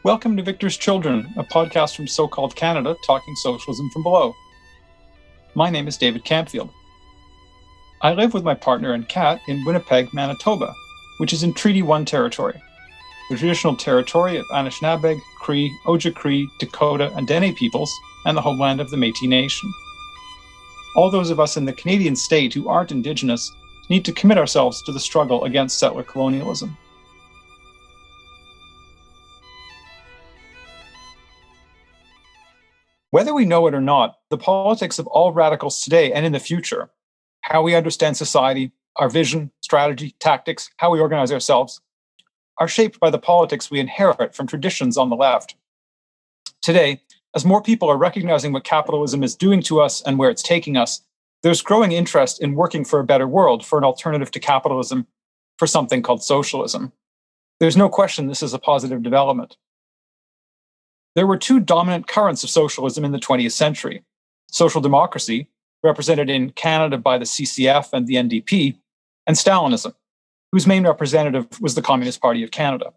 Welcome to Victor's Children, a podcast from so-called Canada talking socialism from below. My name is David Campfield. I live with my partner and cat in Winnipeg, Manitoba, which is in Treaty 1 territory, the traditional territory of Anishinaabe, Cree, Ojibwe, Dakota, and Dene peoples, and the homeland of the Métis Nation. All those of us in the Canadian state who aren't Indigenous need to commit ourselves to the struggle against settler colonialism. Whether we know it or not, the politics of all radicals today and in the future, how we understand society, our vision, strategy, tactics, how we organize ourselves, are shaped by the politics we inherit from traditions on the left. Today, as more people are recognizing what capitalism is doing to us and where it's taking us, there's growing interest in working for a better world, for an alternative to capitalism, for something called socialism. There's no question this is a positive development. There were two dominant currents of socialism in the 20th century: social democracy, represented in Canada by the CCF and the NDP, and Stalinism, whose main representative was the Communist Party of Canada.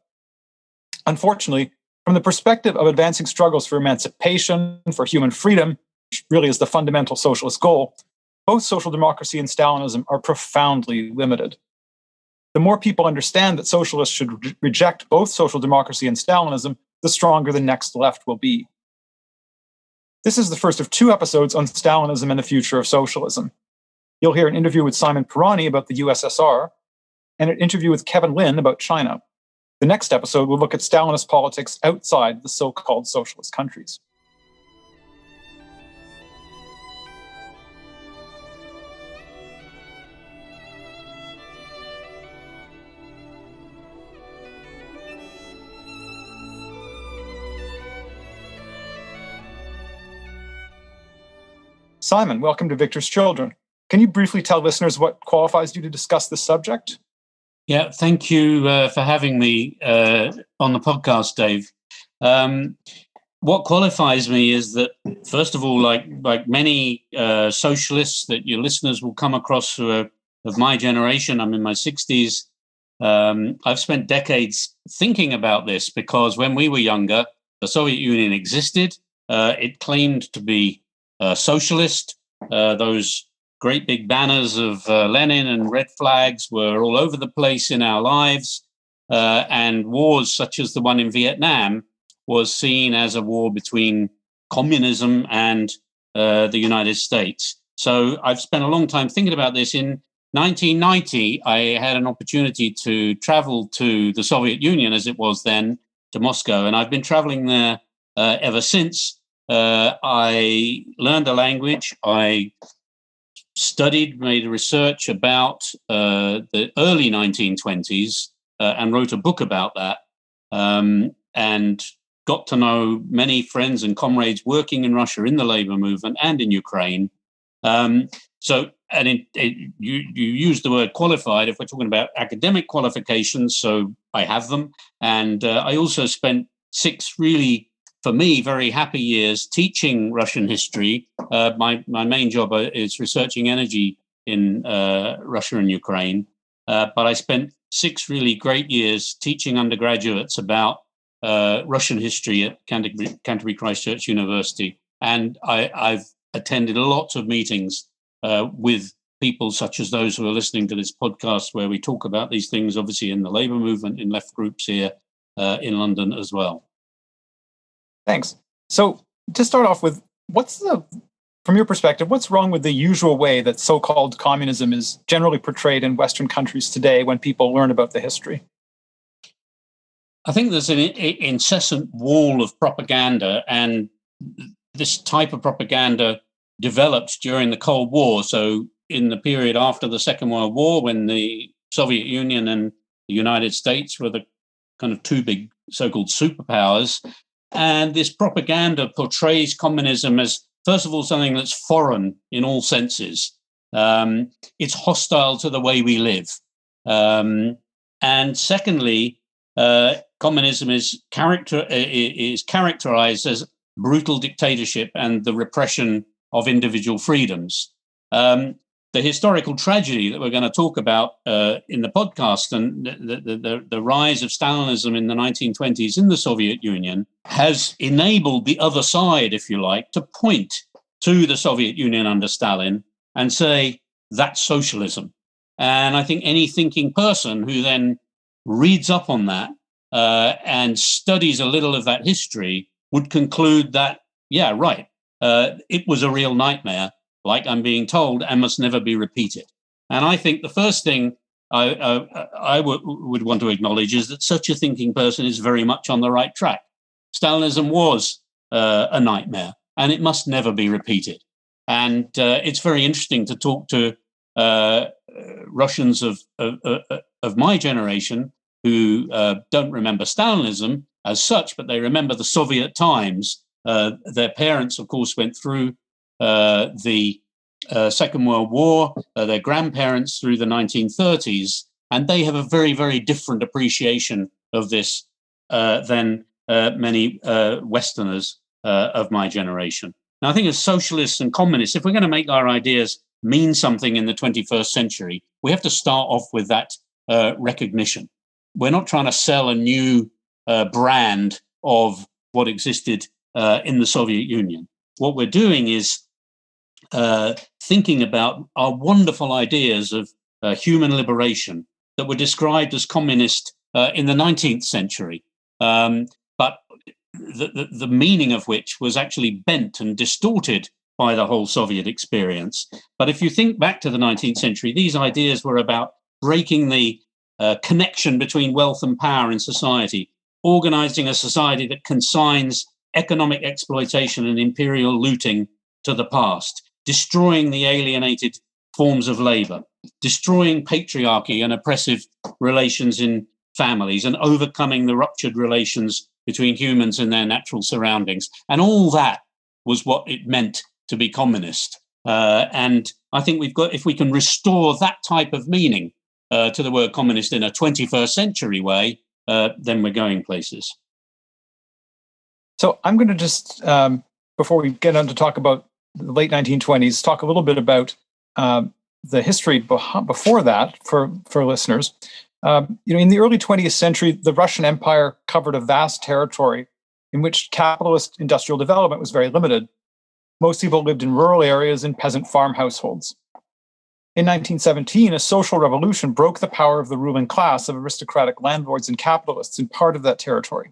Unfortunately, from the perspective of advancing struggles for emancipation, for human freedom, which really is the fundamental socialist goal, both social democracy and Stalinism are profoundly limited. The more people understand that socialists should reject both social democracy and Stalinism, the stronger the next left will be. This is the first of two episodes on Stalinism and the future of socialism. You'll hear an interview with Simon Pirani about the USSR and an interview with Kevin Lin about China. The next episode will look at Stalinist politics outside the so-called socialist countries. Simon, welcome to Victor's Children. Can you briefly tell listeners what qualifies you to discuss this subject? Yeah, thank you for having me on the podcast, Dave. What qualifies me is that, first of all, like many socialists that your listeners will come across who are of my generation, I'm in my 60s, I've spent decades thinking about this because when we were younger, the Soviet Union existed. It claimed to be socialist. Those great big banners of Lenin and red flags were all over the place in our lives. And wars such as the one in Vietnam was seen as a war between communism and the United States. So I've spent a long time thinking about this. In 1990, I had an opportunity to travel to the Soviet Union, as it was then, to Moscow. And I've been traveling there ever since. I learned a language. I studied, made research about the early 1920s and wrote a book about that, and got to know many friends and comrades working in Russia in the labor movement and in Ukraine. You used the word qualified if we're talking about academic qualifications, so I have them. And I also spent 6 really, for me, very happy years teaching Russian history. My main job is researching energy in Russia and Ukraine. But I spent 6 really great years teaching undergraduates about Russian history at Canterbury Christ Church University. And I've attended lots of meetings with people such as those who are listening to this podcast, where we talk about these things, obviously in the labour movement, in left groups here in London as well. Thanks. So to start off with, from your perspective, what's wrong with the usual way that so-called communism is generally portrayed in Western countries today when people learn about the history? I think there's an incessant wall of propaganda, and this type of propaganda developed during the Cold War. So in the period after the Second World War, when the Soviet Union and the United States were the kind of two big so-called superpowers, and this propaganda portrays communism as, first of all, something that's foreign in all senses. It's hostile to the way we live. And secondly, communism is characterized as brutal dictatorship and the repression of individual freedoms. The the historical tragedy that we're going to talk about in the podcast, and the rise of Stalinism in the 1920s in the Soviet Union, has enabled the other side, if you like, to point to the Soviet Union under Stalin and say, that's socialism. And I think any thinking person who then reads up on that and studies a little of that history would conclude that, yeah, right, it was a real nightmare, like I'm being told, and must never be repeated. And I think the first thing I would want to acknowledge is that such a thinking person is very much on the right track. Stalinism was a nightmare, and it must never be repeated. And it's very interesting to talk to Russians of my generation who don't remember Stalinism as such, but they remember the Soviet times. Their parents, of course, went through the Second World War, their grandparents through the 1930s, and they have a very, very different appreciation of this than many Westerners of my generation. Now, I think as socialists and communists, if we're going to make our ideas mean something in the 21st century, we have to start off with that recognition. We're not trying to sell a new brand of what existed in the Soviet Union. What we're doing is thinking about our wonderful ideas of human liberation that were described as communist in the 19th century, but the meaning of which was actually bent and distorted by the whole Soviet experience. But if you think back to the 19th century, these ideas were about breaking the connection between wealth and power in society, organizing a society that consigns economic exploitation and imperial looting to the past, destroying the alienated forms of labor, destroying patriarchy and oppressive relations in families, and overcoming the ruptured relations between humans and their natural surroundings. And all that was what it meant to be communist. And I think if we can restore that type of meaning to the word communist in a 21st century way, then we're going places. So I'm going to just, before we get on to talk about the late 1920s, talk a little bit about the history before that for listeners. In the early 20th century, the Russian Empire covered a vast territory in which capitalist industrial development was very limited. Most people lived in rural areas in peasant farm households. In 1917, a social revolution broke the power of the ruling class of aristocratic landlords and capitalists in part of that territory.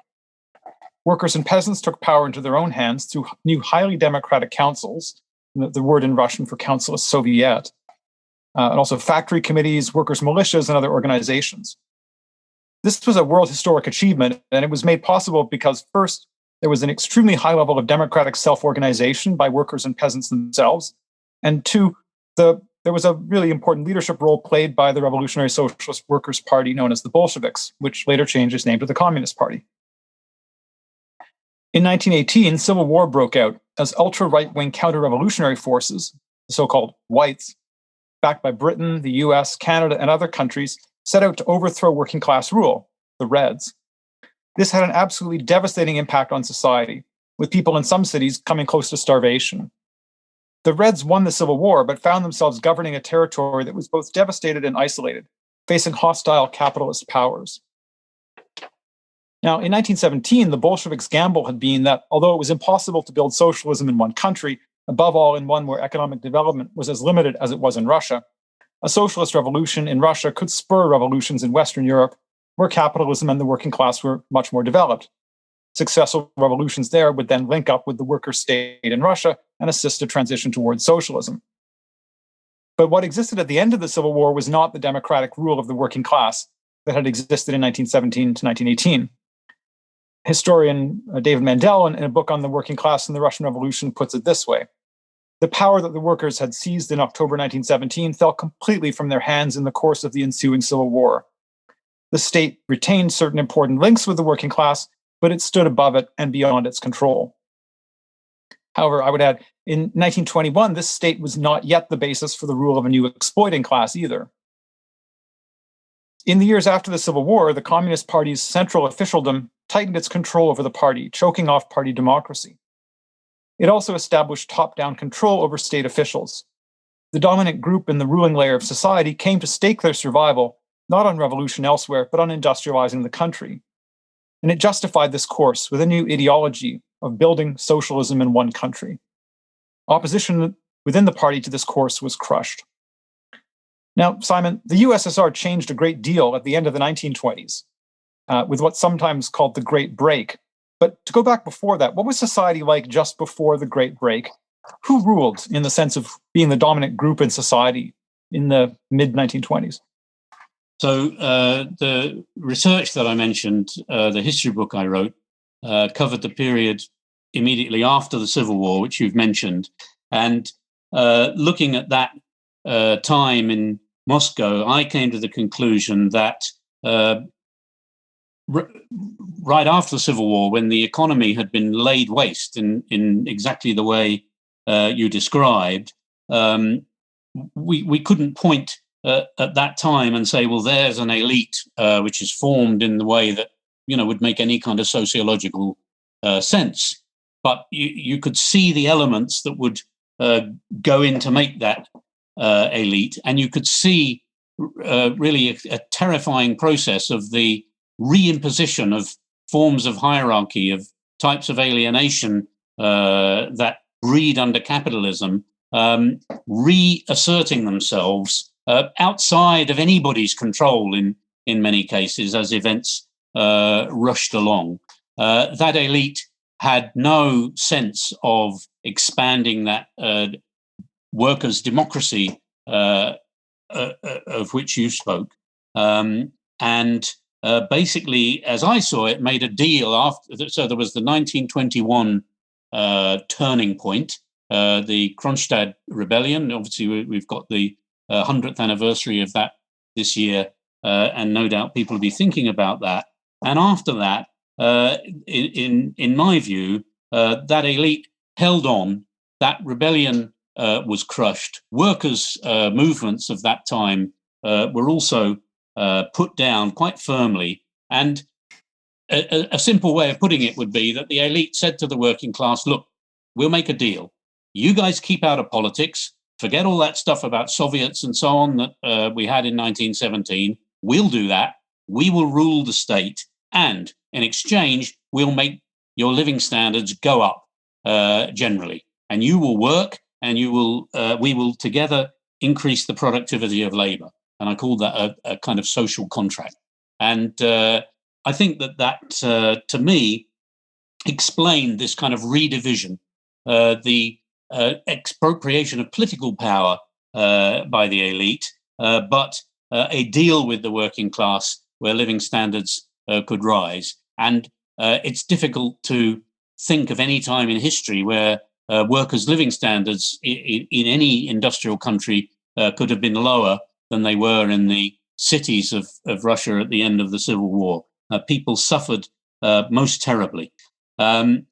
Workers and peasants took power into their own hands through new highly democratic councils, the word in Russian for council is Soviet, and also factory committees, workers' militias, and other organizations. This was a world historic achievement, and it was made possible because, first, there was an extremely high level of democratic self-organization by workers and peasants themselves, and two, there was a really important leadership role played by the Revolutionary Socialist Workers' Party known as the Bolsheviks, which later changed its name to the Communist Party. In 1918, civil war broke out as ultra-right-wing counter-revolutionary forces, the so-called whites, backed by Britain, the US, Canada, and other countries, set out to overthrow working-class rule, the Reds. This had an absolutely devastating impact on society, with people in some cities coming close to starvation. The Reds won the Civil War, but found themselves governing a territory that was both devastated and isolated, facing hostile capitalist powers. Now, in 1917, the Bolsheviks' gamble had been that although it was impossible to build socialism in one country, above all in one where economic development was as limited as it was in Russia, a socialist revolution in Russia could spur revolutions in Western Europe, where capitalism and the working class were much more developed. Successful revolutions there would then link up with the worker state in Russia and assist a transition towards socialism. But what existed at the end of the Civil War was not the democratic rule of the working class that had existed in 1917 to 1918. Historian David Mandel, in a book on the working class and the Russian Revolution, puts it this way. The power that the workers had seized in October 1917 fell completely from their hands in the course of the ensuing Civil War. The state retained certain important links with the working class, but it stood above it and beyond its control. However, I would add, in 1921, this state was not yet the basis for the rule of a new exploiting class either. In the years after the Civil War, the Communist Party's central officialdom tightened its control over the party, choking off party democracy. It also established top-down control over state officials. the dominant group in the ruling layer of society came to stake their survival not on revolution elsewhere, but on industrializing the country. And it justified this course with a new ideology of building socialism in one country. Opposition within the party to this course was crushed. Now, Simon, the USSR changed a great deal at the end of the 1920s, with what's sometimes called the Great Break. But to go back before that, what was society like just before the Great Break? Who ruled in the sense of being the dominant group in society in the mid-1920s? So the research that I mentioned, the history book I wrote, covered the period immediately after the Civil War, which you've mentioned. And looking at that time in Moscow, I came to the conclusion that right after the Civil War, when the economy had been laid waste in exactly the way you described, we couldn't point at that time and say, well, there's an elite which is formed in the way that would make any kind of sociological sense. But you could see the elements that would go in to make that elite, and you could see really a terrifying process of the reimposition of forms of hierarchy, of types of alienation that breed under capitalism, reasserting themselves outside of anybody's control in many cases as events rushed along. That elite had no sense of expanding that workers' democracy of which you spoke. And basically, as I saw it, made a deal after. So there was the 1921 turning point, the Kronstadt Rebellion. Obviously, we've got the 100th anniversary of that this year, and no doubt people will be thinking about that. And after that, in my view, that elite held on. That rebellion was crushed. Workers' movements of that time were also put down quite firmly. And a simple way of putting it would be that the elite said to the working class, look, we'll make a deal. You guys keep out of politics. Forget all that stuff about Soviets and so on that we had in 1917. We'll do that. We will rule the state. And in exchange, we'll make your living standards go up generally. And you will work, and we will together increase the productivity of labor. And I call that a kind of social contract. And I think that to me, explained this kind of redivision, the expropriation of political power by the elite, but a deal with the working class where living standards could rise. And it's difficult to think of any time in history where workers' living standards in any industrial country could have been lower than they were in the cities of Russia at the end of the Civil War. People suffered most terribly. That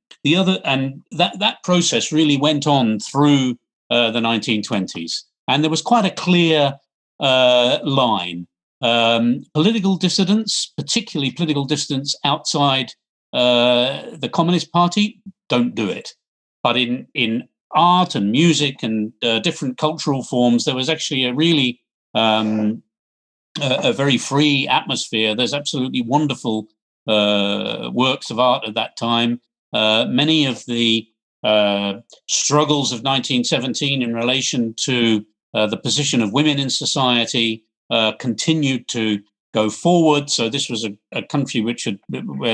process really went on through the 1920s, and there was quite a clear line. Political dissidents, particularly political dissidents outside the Communist Party, don't do it. But in art and music and different cultural forms, there was actually a really a very free atmosphere. There's absolutely wonderful works of art at that time. Many of the struggles of 1917 in relation to the position of women in society continued to go forward. So this was a country where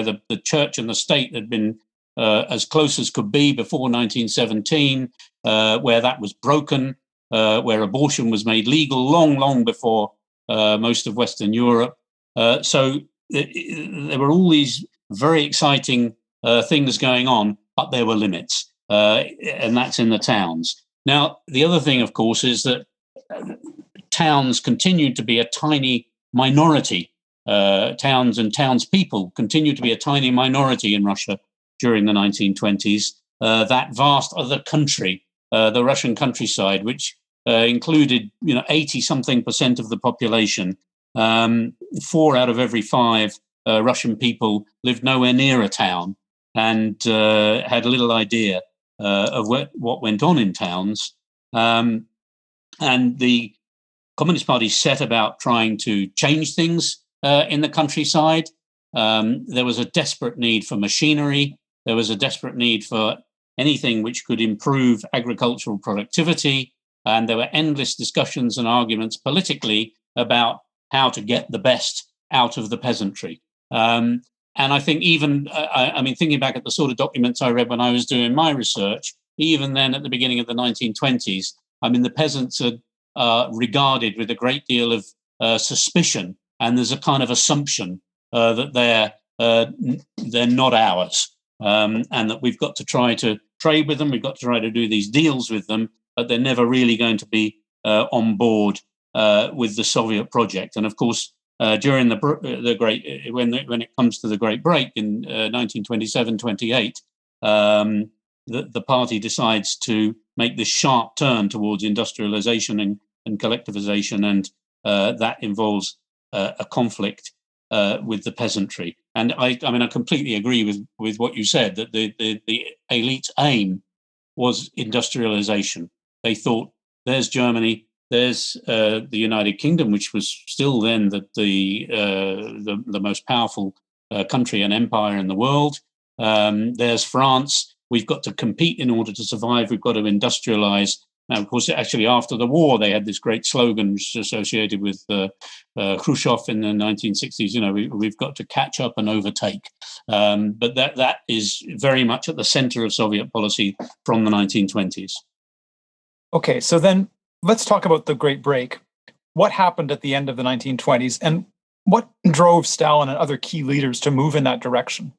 the church and the state had been as close as could be before 1917, where that was broken, where abortion was made legal long before most of Western Europe. So there were all these very exciting things going on, but there were limits, and that's in the towns. Now, the other thing, of course, is that towns continued to be a tiny minority. Towns and townspeople continued to be a tiny minority in Russia during the 1920s. That vast other country, the Russian countryside, which included 80-something% of the population, 4 out of every 5 Russian people lived nowhere near a town and had little idea of what went on in towns. And the Communist Party set about trying to change things in the countryside. There was a desperate need for machinery. There was a desperate need for anything which could improve agricultural productivity. And there were endless discussions and arguments politically about how to get the best out of the peasantry. And I think even, I mean, thinking back at the sort of documents I read when I was doing my research, even then at the beginning of the 1920s, I mean, the peasants are regarded with a great deal of suspicion, and there's a kind of assumption that they're not ours, and that we've got to try to trade with them, we've got to try to do these deals with them, but they're never really going to be on board with the Soviet project. And of course, during the great when it comes to the Great Break in 1927-28, the party decides to make this sharp turn towards industrialization and collectivization, and that involves a conflict with the peasantry. And I mean, I completely agree with what you said, that the elite's aim was industrialization. They thought, there's Germany, there's the United Kingdom, which was still then the most powerful country and empire in the world. There's France. We've got to compete in order to survive. We've got to industrialize. Now, of course, actually, after the war, they had this great slogan which is associated with Khrushchev in the 1960s. You know, we've got to catch up and overtake. But that is very much at the center of Soviet policy from the 1920s. Okay, so then let's talk about the Great Break. What happened at the end of the 1920s, and what drove Stalin and other key leaders to move in that direction?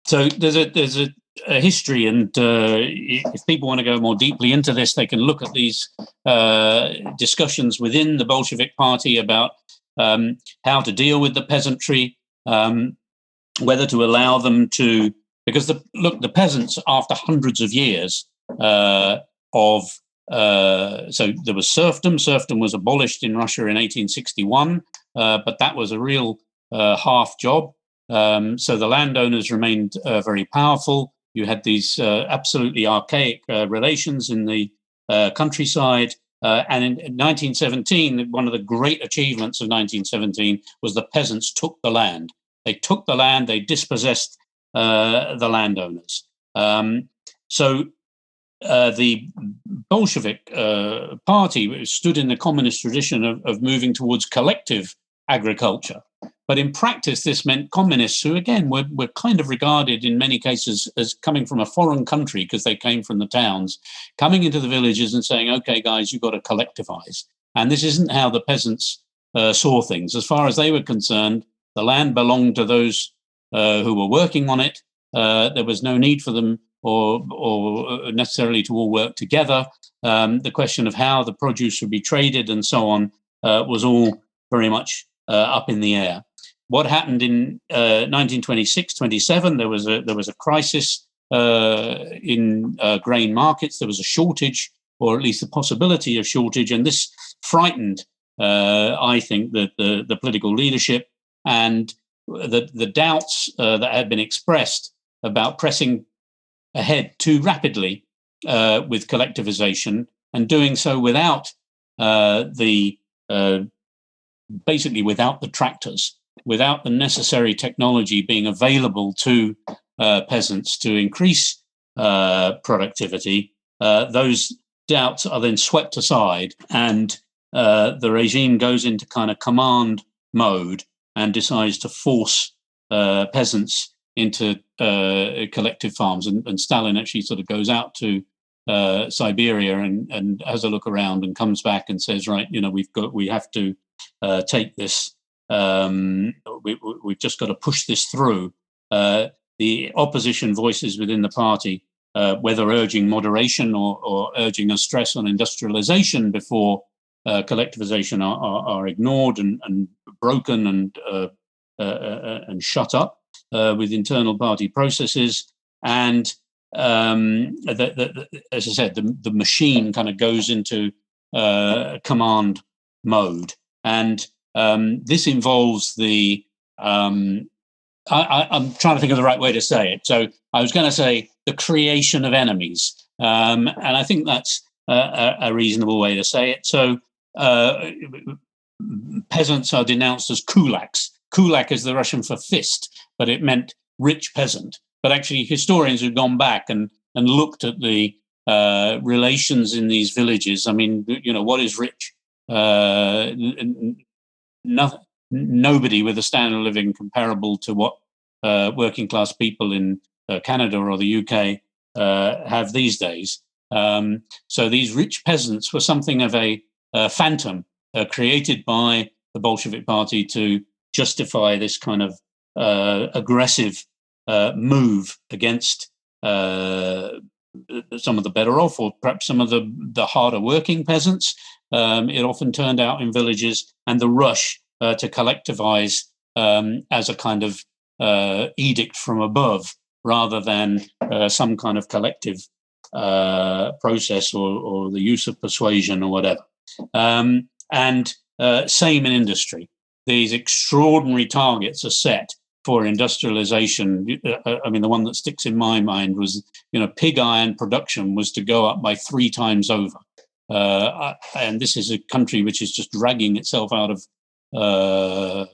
So there's a history, and if people want to go more deeply into this, they can look at these discussions within the Bolshevik Party about how to deal with the peasantry, whether to allow them to, because the peasants, after hundreds of years so there was serfdom. Serfdom was abolished in Russia in 1861, but that was a real half job. So the landowners remained very powerful. You had these absolutely archaic relations in the countryside. And in 1917, one of the great achievements of 1917 was the peasants took the land. They took the land, they dispossessed the landowners. So the Bolshevik party stood in the communist tradition of moving towards collective agriculture. But in practice, this meant communists who, again, were kind of regarded in many cases as coming from a foreign country because they came from the towns, coming into the villages and saying, okay, guys, you've got to collectivize. And this isn't how the peasants saw things. As far as they were concerned, the land belonged to those who were working on it. There was no need for them or necessarily to all work together. The question of how the produce would be traded and so on was all very much up in the air. What happened in 1926-27? There was a crisis in grain markets. There was a shortage, or at least the possibility of shortage, and this frightened, I think, the political leadership, and the doubts that had been expressed about pressing ahead too rapidly with collectivization, and doing so without basically without the tractors, without the necessary technology being available to peasants to increase productivity. Those doubts are then swept aside, and the regime goes into kind of command mode and decides to force peasants into collective farms. And Stalin actually sort of goes out to Siberia and has a look around and comes back and says, right, you know, we have to take this. We've just got to push this through. The opposition voices within the party, whether urging moderation or urging a stress on industrialization before collectivization, are ignored and broken and shut up with internal party processes. And as I said, the machine kind of goes into command mode. And this involves the, I'm trying to think of the right way to say it. So I was going to say the creation of enemies. And I think that's a reasonable way to say it. So peasants are denounced as kulaks. Kulak is the Russian for fist, but it meant rich peasant. But actually, historians have gone back and looked at the relations in these villages. I mean, what is rich? Nobody with a standard of living comparable to what working class people in Canada or the UK have these days. So these rich peasants were something of a phantom created by the Bolshevik Party to justify this kind of aggressive move against some of the better off, or perhaps some of the harder working peasants. It often turned out in villages, and the rush to collectivize as a kind of edict from above, rather than some kind of collective process or the use of persuasion or whatever. And same in industry. These extraordinary targets are set for industrialization. I mean, the one that sticks in my mind was, pig iron production was to go up by 3 times over. And this is a country which is just dragging itself out of a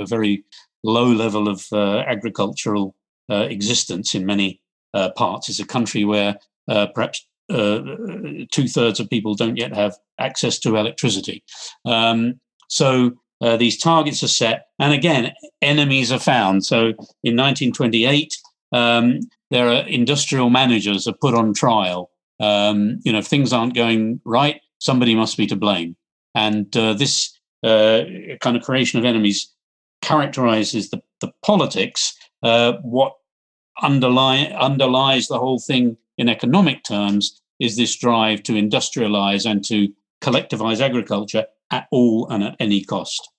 very low level of agricultural existence in many parts. It's a country where perhaps 2/3 of people don't yet have access to electricity. So these targets are set, and again, enemies are found. So in 1928, there are industrial managers are put on trial. If things aren't going right, somebody must be to blame. And this kind of creation of enemies characterizes the politics. What underlies the whole thing in economic terms is this drive to industrialize and to collectivize agriculture at all and at any cost.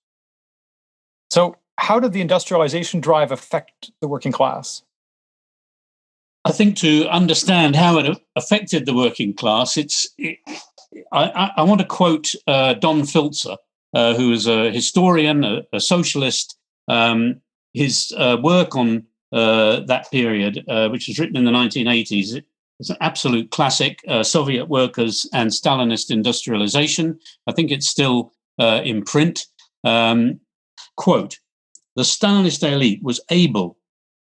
So how did the industrialization drive affect the working class? I think to understand how it affected the working class, I want to quote Don Filzer, who is a historian, a socialist. His work on that period, which was written in the 1980s, it's an absolute classic, Soviet Workers and Stalinist Industrialization. I think it's still in print. Quote, "The Stalinist elite was able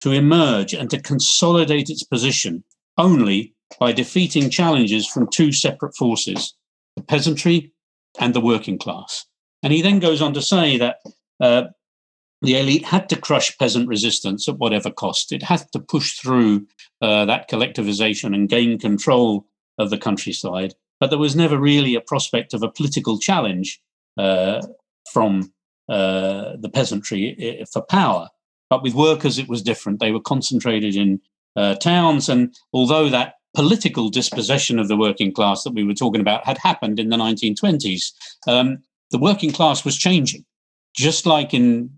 to emerge and to consolidate its position only by defeating challenges from 2 separate forces, the peasantry and the working class." And he then goes on to say that the elite had to crush peasant resistance at whatever cost. It had to push through that collectivization and gain control of the countryside. But there was never really a prospect of a political challenge from the peasantry for power. But with workers, it was different. They were concentrated in towns. And although that political dispossession of the working class that we were talking about had happened in the 1920s, the working class was changing. Just like in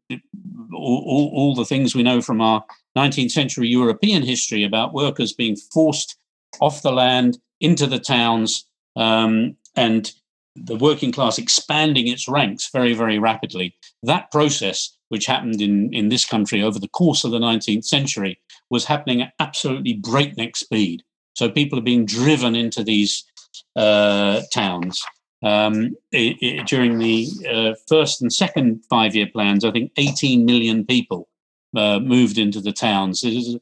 all the things we know from our 19th century European history about workers being forced off the land into the towns, and the working class expanding its ranks very, very rapidly. That process, which happened in this country over the course of the 19th century, was happening at absolutely breakneck speed. So people are being driven into these towns. During the first and second 5-year plans, I think 18 million people moved into the towns. It is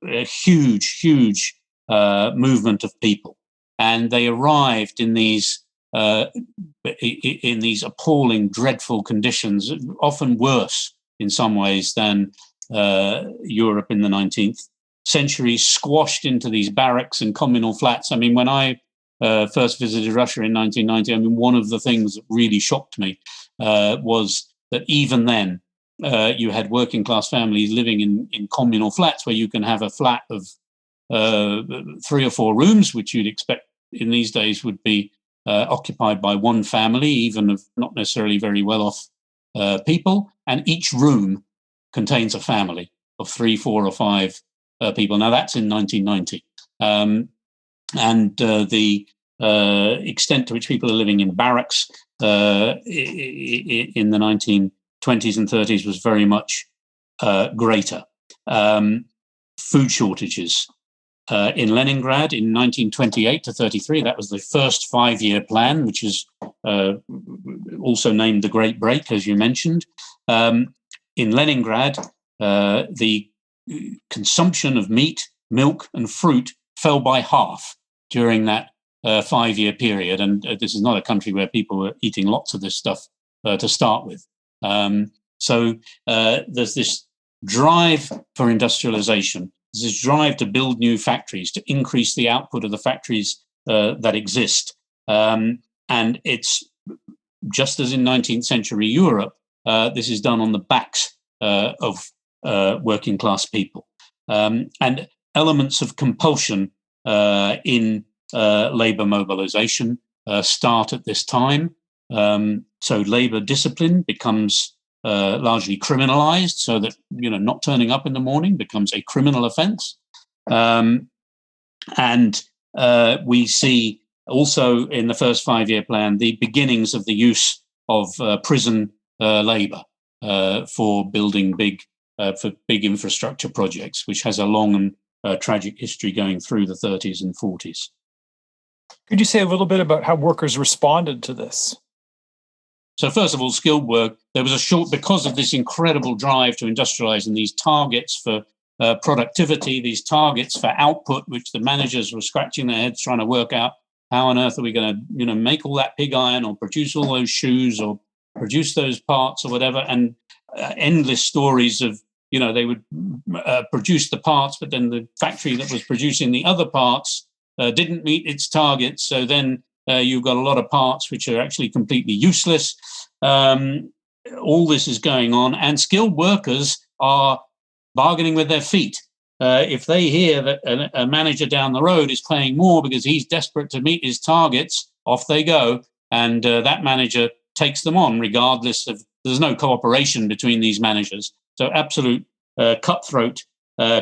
a huge, huge movement of people, and they arrived in these appalling, dreadful conditions, often worse in some ways than Europe in the 19th century, squashed into these barracks and communal flats. I mean, when I first visited Russia in 1990, I mean, one of the things that really shocked me was that even then you had working class families living in communal flats where you can have a flat of 3 or 4 rooms, which you'd expect in these days would be occupied by one family, even of not necessarily very well-off people, and each room contains a family of 3, 4, or 5 people. Now, that's in 1990. And the extent to which people are living in barracks in the 1920s and 30s was very much greater. Food shortages, in Leningrad in 1928 to 33. That was the first 5-year plan, which is also named the Great Break, as you mentioned. In Leningrad, the consumption of meat, milk, and fruit fell by half during that 5-year period. And this is not a country where people were eating lots of this stuff to start with. So there's this drive for industrialization. There's this drive to build new factories, to increase the output of the factories that exist. And it's just as in 19th century Europe, this is done on the backs of working class people. And elements of compulsion in labor mobilization start at this time. So labor discipline becomes largely criminalized, so that not turning up in the morning becomes a criminal offense. And we see also in the first 5-year plan the beginnings of the use of prison labor for building big infrastructure projects, which has a long and tragic history going through the 30s and 40s. Could you say a little bit about how workers responded to this? So first of all, skilled work, there was because of this incredible drive to industrialize and these targets for productivity, these targets for output, which the managers were scratching their heads trying to work out how on earth are we going to make all that pig iron or produce all those shoes or produce those parts or whatever. And endless stories of, they would produce the parts, but then the factory that was producing the other parts didn't meet its targets. So then you've got a lot of parts which are actually completely useless. All this is going on, and skilled workers are bargaining with their feet. If they hear that a manager down the road is paying more because he's desperate to meet his targets, off they go, and that manager takes them on, regardless of, there's no cooperation between these managers. So absolute cutthroat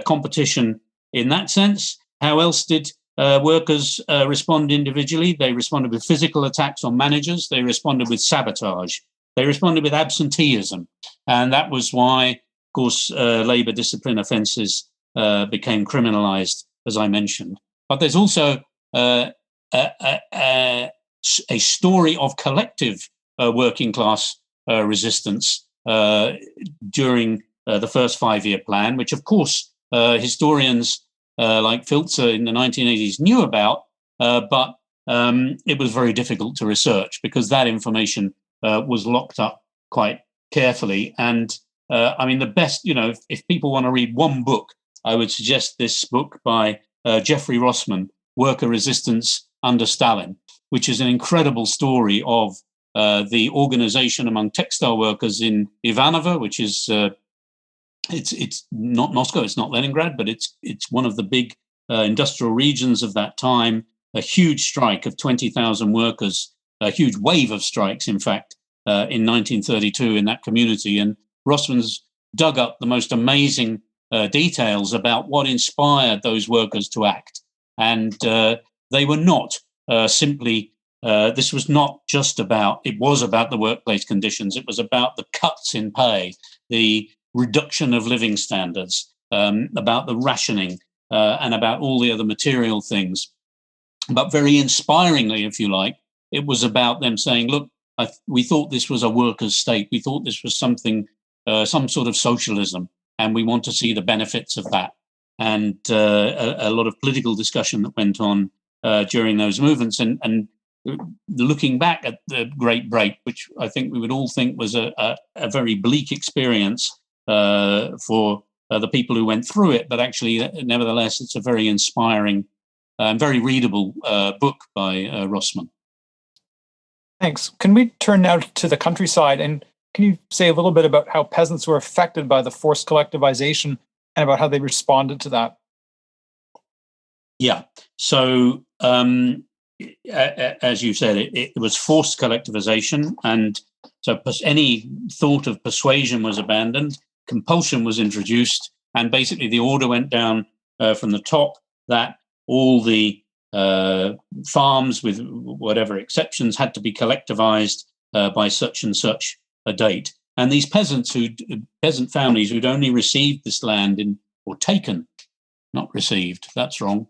competition in that sense. How else did workers respond individually? They responded with physical attacks on managers. They responded with sabotage. They responded with absenteeism. And that was why, of course, labor discipline offences became criminalised, as I mentioned. But there's also a story of collective working class resistance during the first 5-year plan, which, of course, historians like Filzer in the 1980s knew about, but it was very difficult to research because that information was locked up quite carefully. And the best, if people want to read one book, I would suggest this book by Jeffrey Rossman, Worker Resistance Under Stalin, which is an incredible story of the organization among textile workers in Ivanovo, which is it's not Moscow, it's not Leningrad, but it's one of the big industrial regions of that time. A huge strike of 20,000 workers, a huge wave of strikes, in fact, in 1932 in that community. And Rossman's dug up the most amazing details about what inspired those workers to act. And they were not simply, this was not just about, it was about the workplace conditions. It was about the cuts in pay, the reduction of living standards, about the rationing, and about all the other material things. But very inspiringly, if you like, it was about them saying, look, we thought this was a workers' state. We thought this was something, some sort of socialism, and we want to see the benefits of that. And a lot of political discussion that went on during those movements. And looking back at the Great Break, which I think we would all think was a very bleak experience for the people who went through it, but actually, nevertheless, it's a very inspiring and very readable book by Rossman. Thanks. Can we turn now to the countryside, and can you say a little bit about how peasants were affected by the forced collectivization and about how they responded to that? Yeah. So, as you said, it was forced collectivization, and so any thought of persuasion was abandoned. Compulsion was introduced, and basically the order went down from the top that all the farms, with whatever exceptions, had to be collectivized by such and such a date. And these peasant families who'd only received this land or taken not received, that's wrong,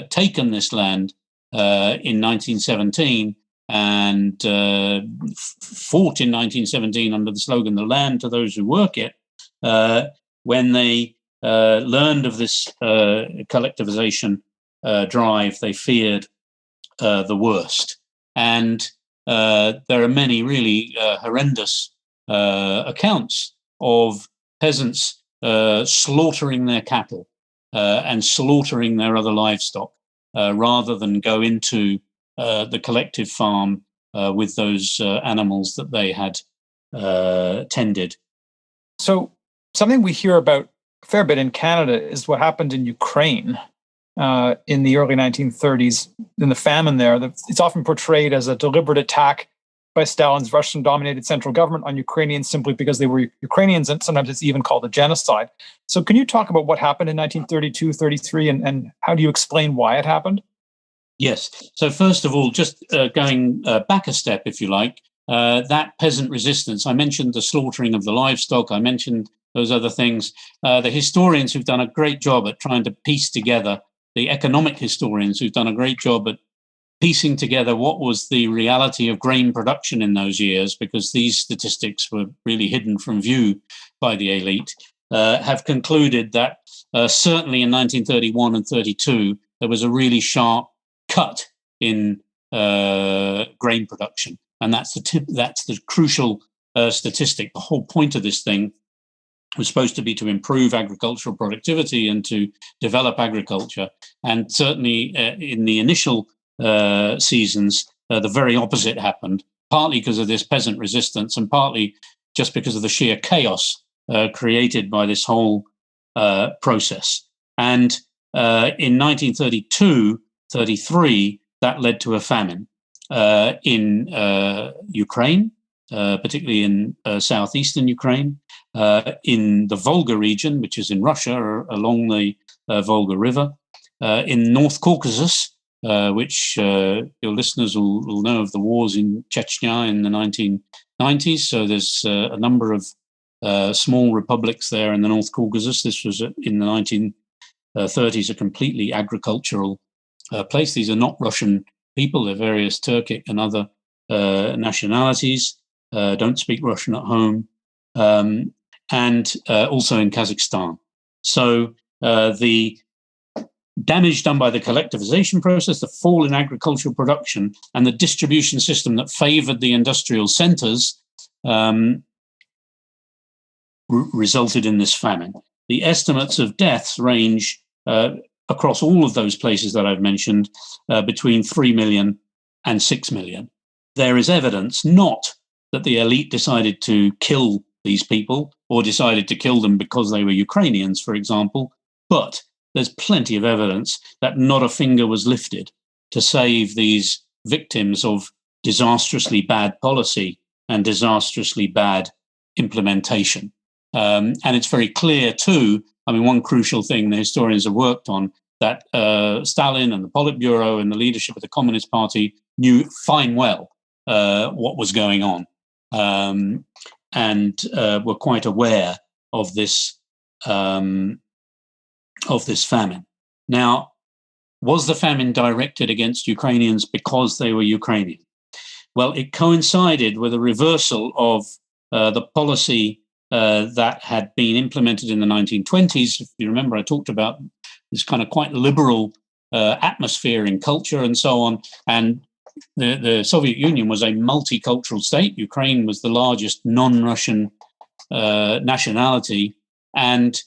taken this land in 1917 and fought in 1917 under the slogan, "The land to those who work it," when they learned of this collectivization drive, they feared the worst. And there are many really horrendous accounts of peasants slaughtering their cattle and slaughtering their other livestock rather than go into the collective farm with those animals that they had tended. So something we hear about a fair bit in Canada is what happened in Ukraine in the early 1930s, in the famine there. It's often portrayed as a deliberate attack by Stalin's Russian-dominated central government on Ukrainians simply because they were Ukrainians, and sometimes it's even called a genocide. So can you talk about what happened in 1932, 33, and how do you explain why it happened? Yes. So first of all, just going back a step, if you like, that peasant resistance, I mentioned the slaughtering of the livestock, I mentioned those other things. The historians who've done a great job at trying to piece together, the economic historians who've done a great job at piecing together what was the reality of grain production in those years, because these statistics were really hidden from view by the elite, have concluded that certainly in 1931 and 32, there was a really sharp cut in grain production. And that's the crucial statistic. The whole point of this thing was supposed to be to improve agricultural productivity and to develop agriculture. And certainly in the initial seasons, the very opposite happened, partly because of this peasant resistance and partly just because of the sheer chaos created by this whole process. And in 1932, 33, that led to a famine in Ukraine, particularly in southeastern Ukraine, in the Volga region, which is in Russia, along the Volga River, in North Caucasus, which your listeners will know of the wars in Chechnya in the 1990s. So there's a number of small republics there in the North Caucasus. This was in the 1930s a completely agricultural place. These are not Russian people. They're various Turkic and other nationalities, don't speak Russian at home, and also in Kazakhstan. So the damage done by the collectivization process, the fall in agricultural production, and the distribution system that favored the industrial centers resulted in this famine. The estimates of deaths range across all of those places that I've mentioned between 3 million and 6 million. There is evidence not that the elite decided to kill these people or decided to kill them because they were Ukrainians, for example, but there's plenty of evidence that not a finger was lifted to save these victims of disastrously bad policy and disastrously bad implementation. And it's very clear too, I mean, one crucial thing the historians have worked on, that Stalin and the Politburo and the leadership of the Communist Party knew fine well what was going on, and were quite aware of this famine. Now, was the famine directed against Ukrainians because they were Ukrainian? Well, it coincided with a reversal of the policy that had been implemented in the 1920s. If you remember, I talked about this kind of quite liberal atmosphere in culture and so on. And the Soviet Union was a multicultural state. Ukraine was the largest non-Russian nationality, and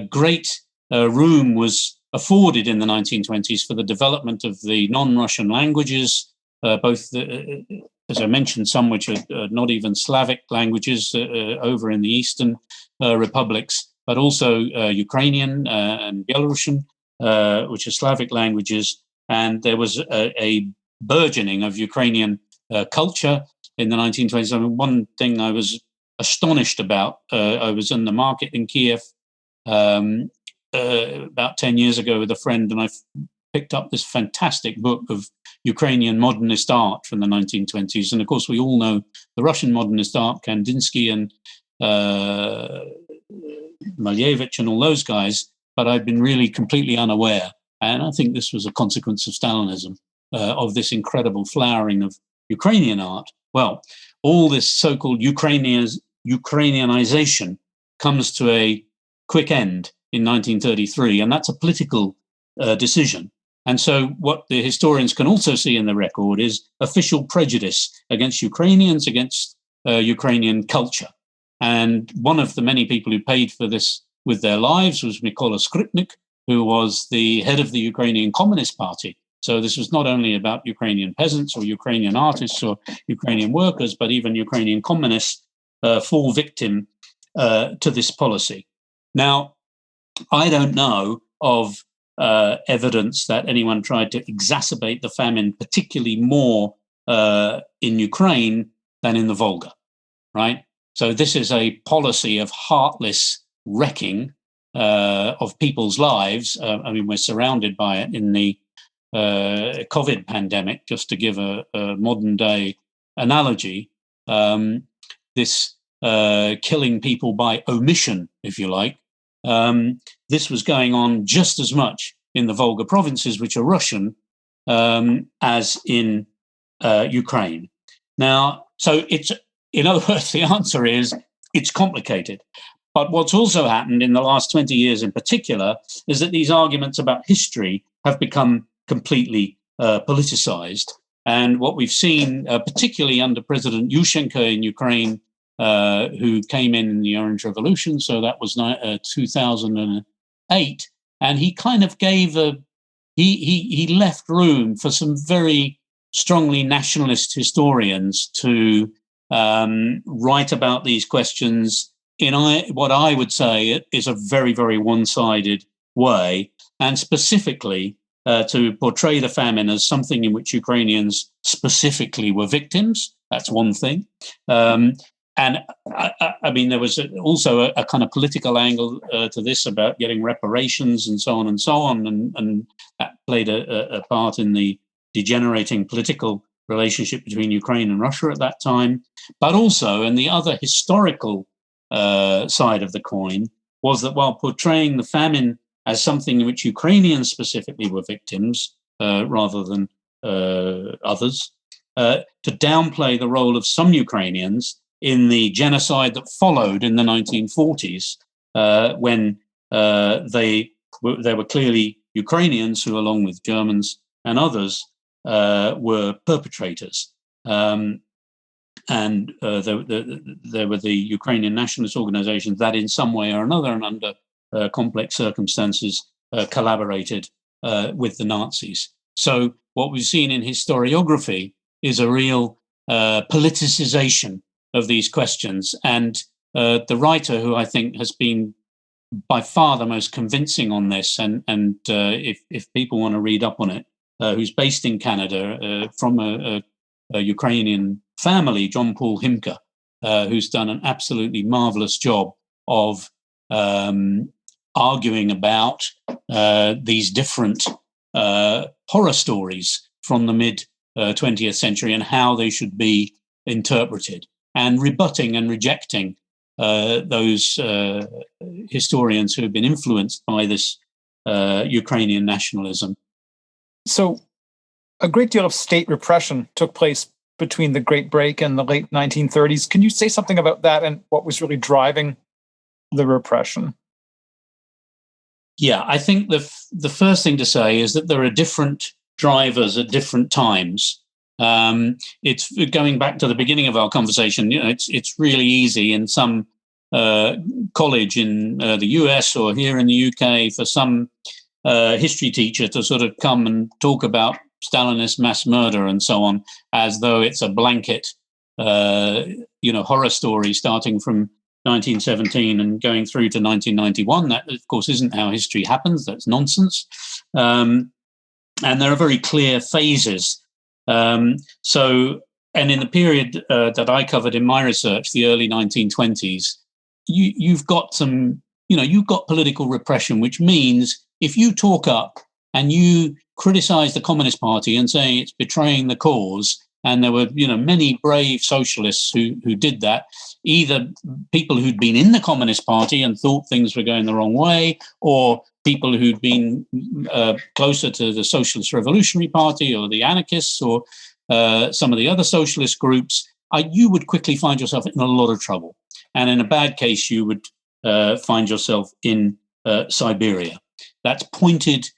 great room was afforded in the 1920s for the development of the non-Russian languages, both, as I mentioned, some which are not even Slavic languages over in the eastern republics, but also Ukrainian and Belarusian, which are Slavic languages. And there was a burgeoning of Ukrainian culture in the 1920s. I mean, one thing I was astonished about, I was in the market in Kiev about 10 years ago with a friend, and I picked up this fantastic book of Ukrainian modernist art from the 1920s. And of course, we all know the Russian modernist art, Kandinsky and Malevich and all those guys. but I'd been really completely unaware. And I think this was a consequence of Stalinism, of this incredible flowering of Ukrainian art. Well, all this so-called Ukrainianization comes to a quick end in 1933, and that's a political decision. And so what the historians can also see in the record is official prejudice against Ukrainians, against Ukrainian culture. And one of the many people who paid for this with their lives was Mykola Skripnik, who was the head of the Ukrainian Communist Party. So this was not only about Ukrainian peasants or Ukrainian artists or Ukrainian workers, but even Ukrainian communists fall victim to this policy. Now, I don't know of evidence that anyone tried to exacerbate the famine, particularly more in Ukraine than in the Volga, right? So this is a policy of heartless wrecking of people's lives. I mean, we're surrounded by it in the COVID pandemic, just to give a modern day analogy. This killing people by omission, if you like, this was going on just as much in the Volga provinces, which are Russian, as in Ukraine. Now, so it's, in other words, the answer is it's complicated. But what's also happened in the last 20 years in particular is that these arguments about history have become completely politicized. And what we've seen, particularly under President Yushchenko in Ukraine, who came in the Orange Revolution, so that was 2008, and he kind of gave he left room for some very strongly nationalist historians to write about these questions in what I would say is a very, very one-sided way, and specifically to portray the famine as something in which Ukrainians specifically were victims. That's one thing. And I mean, there was also a kind of political angle to this about getting reparations and so on and so on. And that played a part in the degenerating political relationship between Ukraine and Russia at that time. But also, and the other historical side of the coin was that while portraying the famine as something in which Ukrainians specifically were victims rather than others, to downplay the role of some Ukrainians in the genocide that followed in the 1940s, when there were clearly Ukrainians who, along with Germans and others, were perpetrators. And there were the Ukrainian nationalist organizations that in some way or another and under complex circumstances collaborated with the Nazis. So what we've seen in historiography is a real politicization of these questions. And the writer who I think has been by far the most convincing on this, and if people want to read up on it, who's based in Canada from a Ukrainian family, John Paul Himka, who's done an absolutely marvelous job of arguing about these different horror stories from the mid 20th century and how they should be interpreted, and rebutting and rejecting those historians who have been influenced by this Ukrainian nationalism. So a great deal of state repression took place between the Great Break and the late 1930s. Can you say something about that and what was really driving the repression? Yeah, I think the first thing to say is that there are different drivers at different times. It's going back to the beginning of our conversation. You know, it's really easy in some college in the US or here in the UK for some history teacher to sort of come and talk about Stalinist mass murder and so on, as though it's a blanket, horror story starting from 1917 and going through to 1991. That, of course, isn't how history happens. That's nonsense. And there are very clear phases. And in the period that I covered in my research, the early 1920s, you've got political repression, which means if you talk up and you criticize the Communist Party and say it's betraying the cause And there were, many brave socialists who did that, either people who'd been in the Communist Party and thought things were going the wrong way, or people who'd been closer to the Socialist Revolutionary Party or the anarchists or some of the other socialist groups. You would quickly find yourself in a lot of trouble. And in a bad case, you would find yourself in Siberia. That's pointed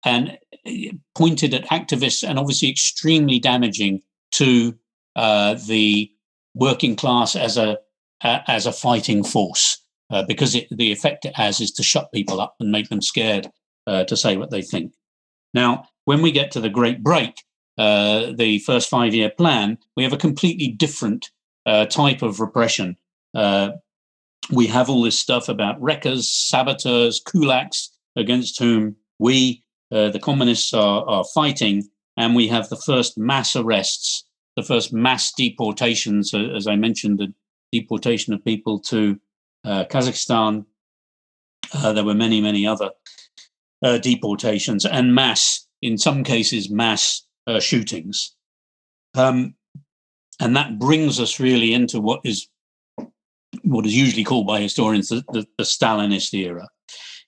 at activists, and obviously extremely damaging to the working class as a fighting force, because the effect it has is to shut people up and make them scared to say what they think. Now, when we get to the Great Break, the first 5-year plan, we have a completely different type of repression. We have all this stuff about wreckers, saboteurs, kulaks, against whom we, the communists, are fighting. And we have the first mass arrests, the first mass deportations, as I mentioned, the deportation of people to Kazakhstan. There were many, many other deportations, and in some cases, mass shootings. And that brings us really into what is usually called by historians the Stalinist era.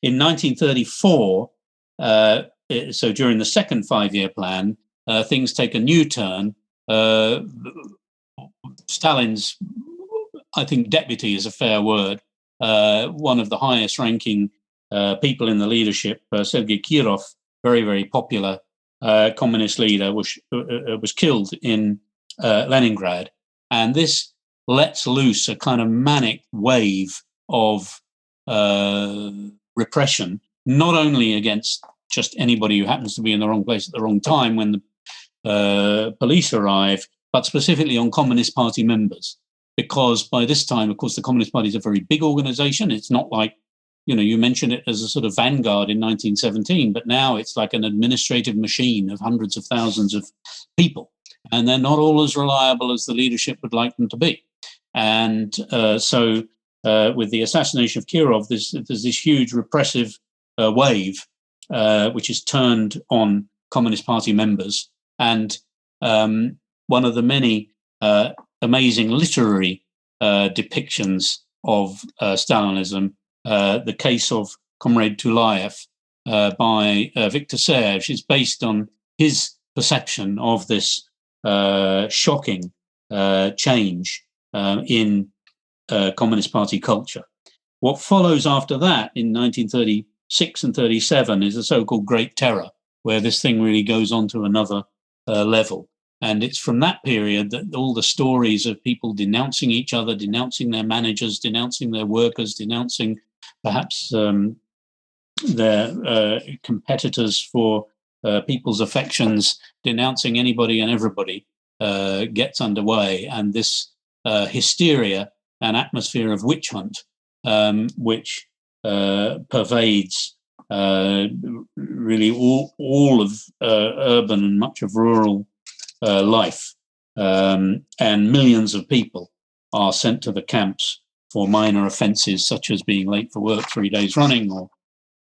In 1934, so during the second 5-year plan, things take a new turn. Stalin's, I think, deputy is a fair word, one of the highest ranking people in the leadership, Sergei Kirov, very, very popular communist leader, was killed in Leningrad. And this lets loose a kind of manic wave of repression, not only against just anybody who happens to be in the wrong place at the wrong time when the police arrive, but specifically on Communist Party members. Because by this time, of course, the Communist Party is a very big organization. It's not like, you mentioned it as a sort of vanguard in 1917, but now it's like an administrative machine of hundreds of thousands of people. And they're not all as reliable as the leadership would like them to be. And so with the assassination of Kirov, there's this huge repressive wave, which is turned on Communist Party members. And one of the many amazing literary depictions of Stalinism, the case of Comrade Tulayev by Victor Serge, is based on his perception of this shocking change in Communist Party culture. What follows after that in 1936 and 37 is the so-called Great Terror, where this thing really goes on to another level. And it's from that period that all the stories of people denouncing each other, denouncing their managers, denouncing their workers, denouncing perhaps their competitors for people's affections, denouncing anybody and everybody gets underway. And this hysteria and atmosphere of witch hunt, which pervades really all of urban and much of rural life, and millions of people are sent to the camps for minor offences such as being late for work 3 days running,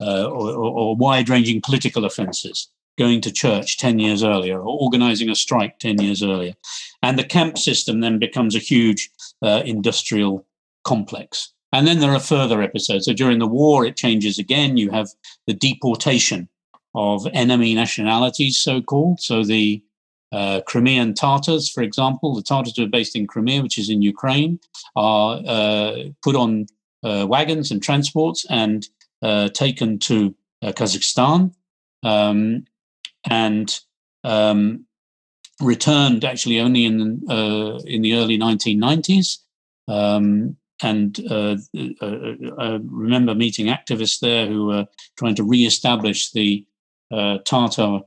or wide-ranging political offences, going to church 10 years earlier, or organising a strike 10 years earlier. And the camp system then becomes a huge industrial complex. And then there are further episodes. So during the war, it changes again. You have the deportation of enemy nationalities, so-called. So the Crimean Tatars, for example, the Tatars who are based in Crimea, which is in Ukraine, are put on wagons and transports and taken to Kazakhstan, and returned actually only in the early 1990s. And I remember meeting activists there who were trying to re-establish the Tatar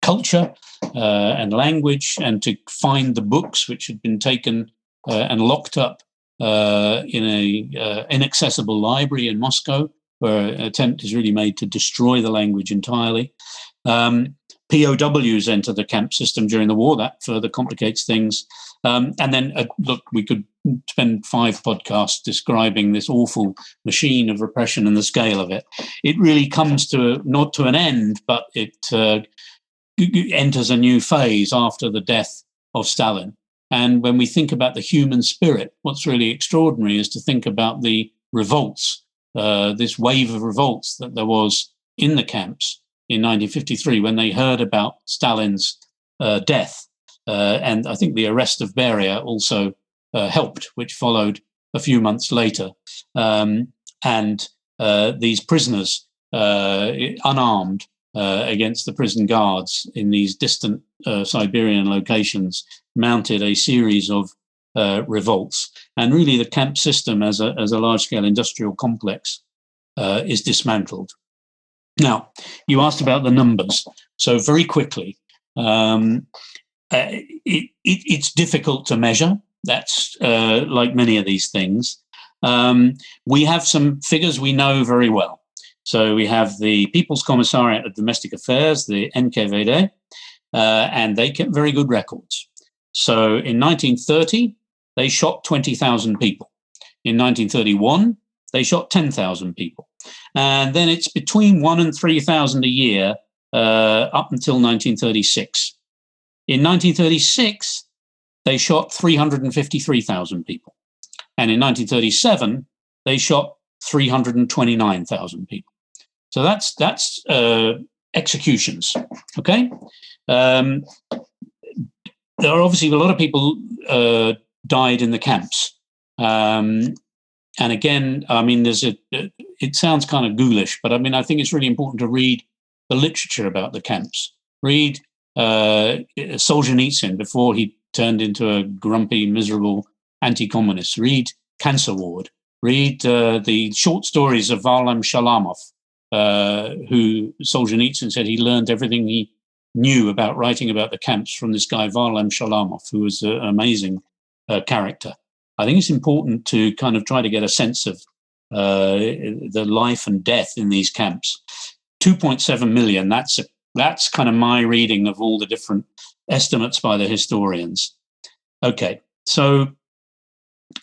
culture and language, and to find the books which had been taken and locked up in a inaccessible library in Moscow, where an attempt is really made to destroy the language entirely. POWs enter the camp system during the war. That further complicates things. And then, look, we could spend 5 podcasts describing this awful machine of repression and the scale of it. It really comes to not to an end, but it enters a new phase after the death of Stalin. And when we think about the human spirit, what's really extraordinary is to think about the revolts, this wave of revolts that there was in the camps in 1953 when they heard about Stalin's death. And I think the arrest of Beria also helped, which followed a few months later. And these prisoners, unarmed against the prison guards in these distant Siberian locations, mounted a series of revolts. And really the camp system as a large-scale industrial complex is dismantled. Now, you asked about the numbers. So very quickly, it's difficult to measure. That's like many of these things. We have some figures we know very well. So we have the People's Commissariat of Domestic Affairs, the NKVD, and they kept very good records. So in 1930, they shot 20,000 people. In 1931, they shot 10,000 people. And then it's between 1,000 and 3,000 a year up until 1936. In 1936, they shot 353,000 people. And in 1937, they shot 329,000 people. So that's executions, okay? There are obviously a lot of people died in the camps. And again, I mean, it sounds kind of ghoulish, but I mean, I think it's really important to read the literature about the camps. Read Solzhenitsyn before he turned into a grumpy, miserable anti-communist. Read Cancer Ward. Read the short stories of Varlam Shalamov, who Solzhenitsyn said he learned everything he knew about writing about the camps from this guy Varlam Shalamov, who was an amazing character. I think it's important to kind of try to get a sense of the life and death in these camps. 2.7 million, that's kind of my reading of all the different estimates by the historians. Okay, so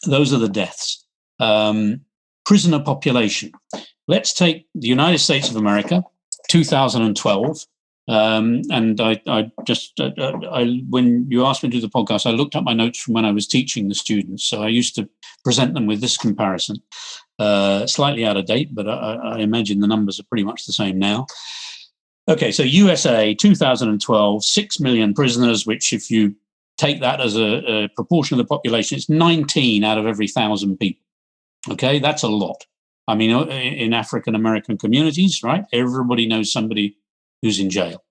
those are the deaths. Prisoner population. Let's take the United States of America, 2012. And I when you asked me to do the podcast, I looked up my notes from when I was teaching the students. So I used to present them with this comparison, slightly out of date, but I imagine the numbers are pretty much the same now. Okay, so USA, 2012, 6 million prisoners, which if you take that as a proportion of the population, it's 19 out of every 1,000 people. Okay, that's a lot. I mean, in African-American communities, right? Everybody knows somebody who's in jail.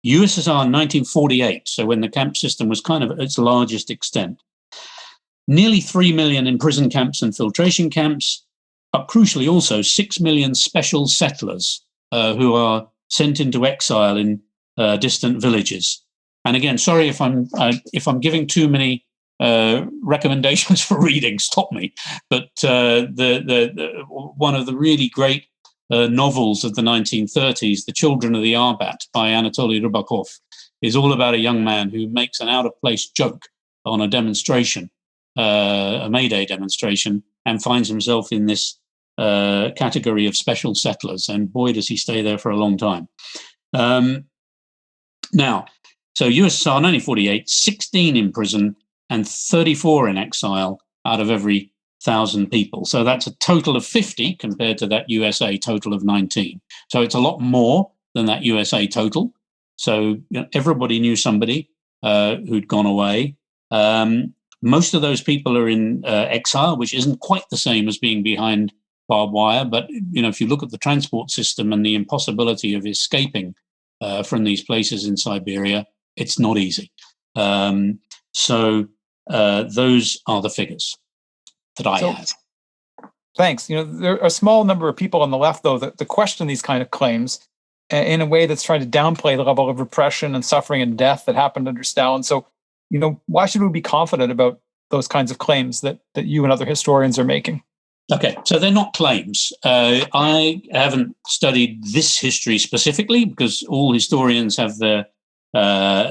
USSR 1948, so when the camp system was kind of at its largest extent. Nearly 3 million in prison camps and filtration camps, but crucially also 6 million special settlers who are sent into exile in distant villages. And again, sorry if I'm giving too many recommendations for reading, stop me. But one of the really great novels of the 1930s, The Children of the Arbat by Anatoly Rybakov, is all about a young man who makes an out-of-place joke on a demonstration, a May Day demonstration, and finds himself in this category of special settlers. And boy, does he stay there for a long time. Now, so USSR 1948, 16 in prison and 34 in exile out of every 1,000 people. So that's a total of 50 compared to that USA total of 19. So it's a lot more than that USA total. So everybody knew somebody who'd gone away. Most of those people are in exile, which isn't quite the same as being behind barbed wire. But if you look at the transport system and the impossibility of escaping from these places in Siberia, it's not easy. So those are the figures that I have. Thanks. There are a small number of people on the left, though, that question these kind of claims in a way that's trying to downplay the level of repression and suffering and death that happened under Stalin. So, why should we be confident about those kinds of claims that you and other historians are making? Okay, so they're not claims. I haven't studied this history specifically because all historians have their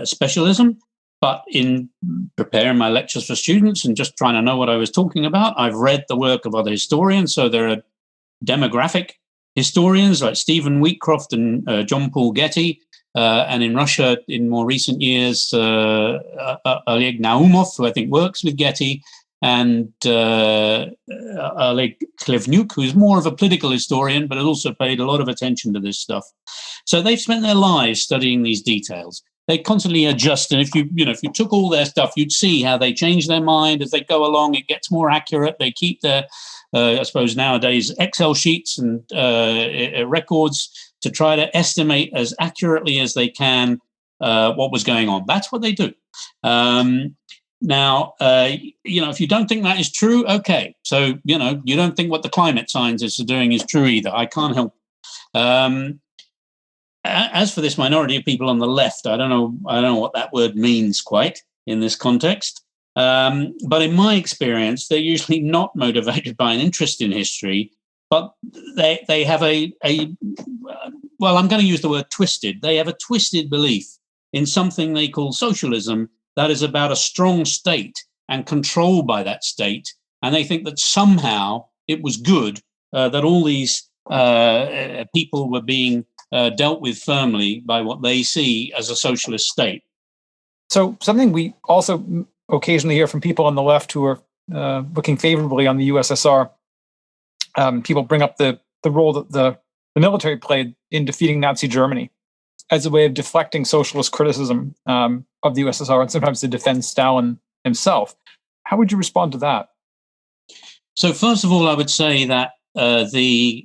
specialism. But in preparing my lectures for students and just trying to know what I was talking about, I've read the work of other historians. So there are demographic historians like Stephen Wheatcroft and John Paul Getty, And in Russia, in more recent years, Oleg Naumov, who I think works with Getty, and Oleg Klevnyuk, who's more of a political historian, but has also paid a lot of attention to this stuff. So they've spent their lives studying these details. They constantly adjust, and if you took all their stuff, you'd see how they change their mind as they go along. It gets more accurate. They keep their, I suppose nowadays, Excel sheets and records to try to estimate as accurately as they can what was going on. That's what they do. Now, if you don't think that is true, okay. So, you don't think what the climate scientists are doing is true either. I can't help. As for this minority of people on the left, I don't know what that word means quite in this context. But in my experience, they're usually not motivated by an interest in history, but they have well, I'm going to use the word twisted. They have a twisted belief in something they call socialism that is about a strong state and control by that state. And they think that somehow it was good that all these people were being dealt with firmly by what they see as a socialist state. So something we also occasionally hear from people on the left who are looking favorably on the USSR, people bring up the role that the military played in defeating Nazi Germany as a way of deflecting socialist criticism of the USSR and sometimes to defend Stalin himself. How would you respond to that? So first of all, I would say that the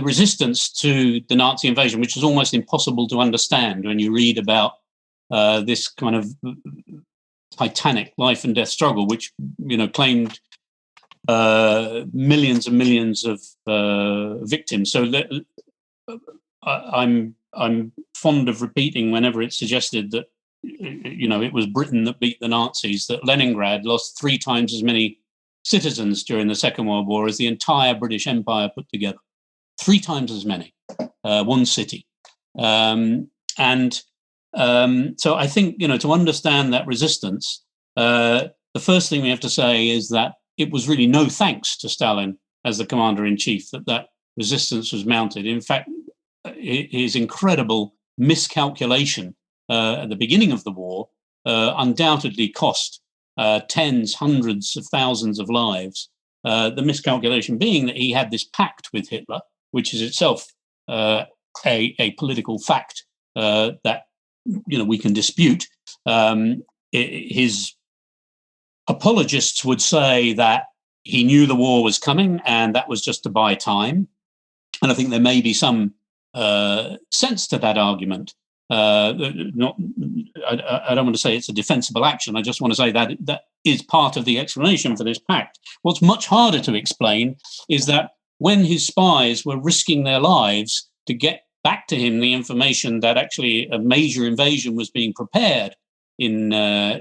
resistance to the Nazi invasion, which is almost impossible to understand when you read about this kind of titanic life and death struggle, which claimed millions and millions of victims. So I'm fond of repeating whenever it's suggested that it was Britain that beat the Nazis, that Leningrad lost 3 times as many citizens during the Second World War as the entire British Empire put together. 3 times as many, one city. So I think, to understand that resistance, the first thing we have to say is that it was really no thanks to Stalin as the commander-in-chief that resistance was mounted. In fact, his incredible miscalculation at the beginning of the war undoubtedly cost tens, hundreds of thousands of lives. The miscalculation being that he had this pact with Hitler, which is itself a political fact that we can dispute. His apologists would say that he knew the war was coming and that was just to buy time. And I think there may be some sense to that argument. I don't want to say it's a defensible action. I just want to say that that is part of the explanation for this pact. What's much harder to explain is that when his spies were risking their lives to get back to him the information that actually a major invasion was being prepared in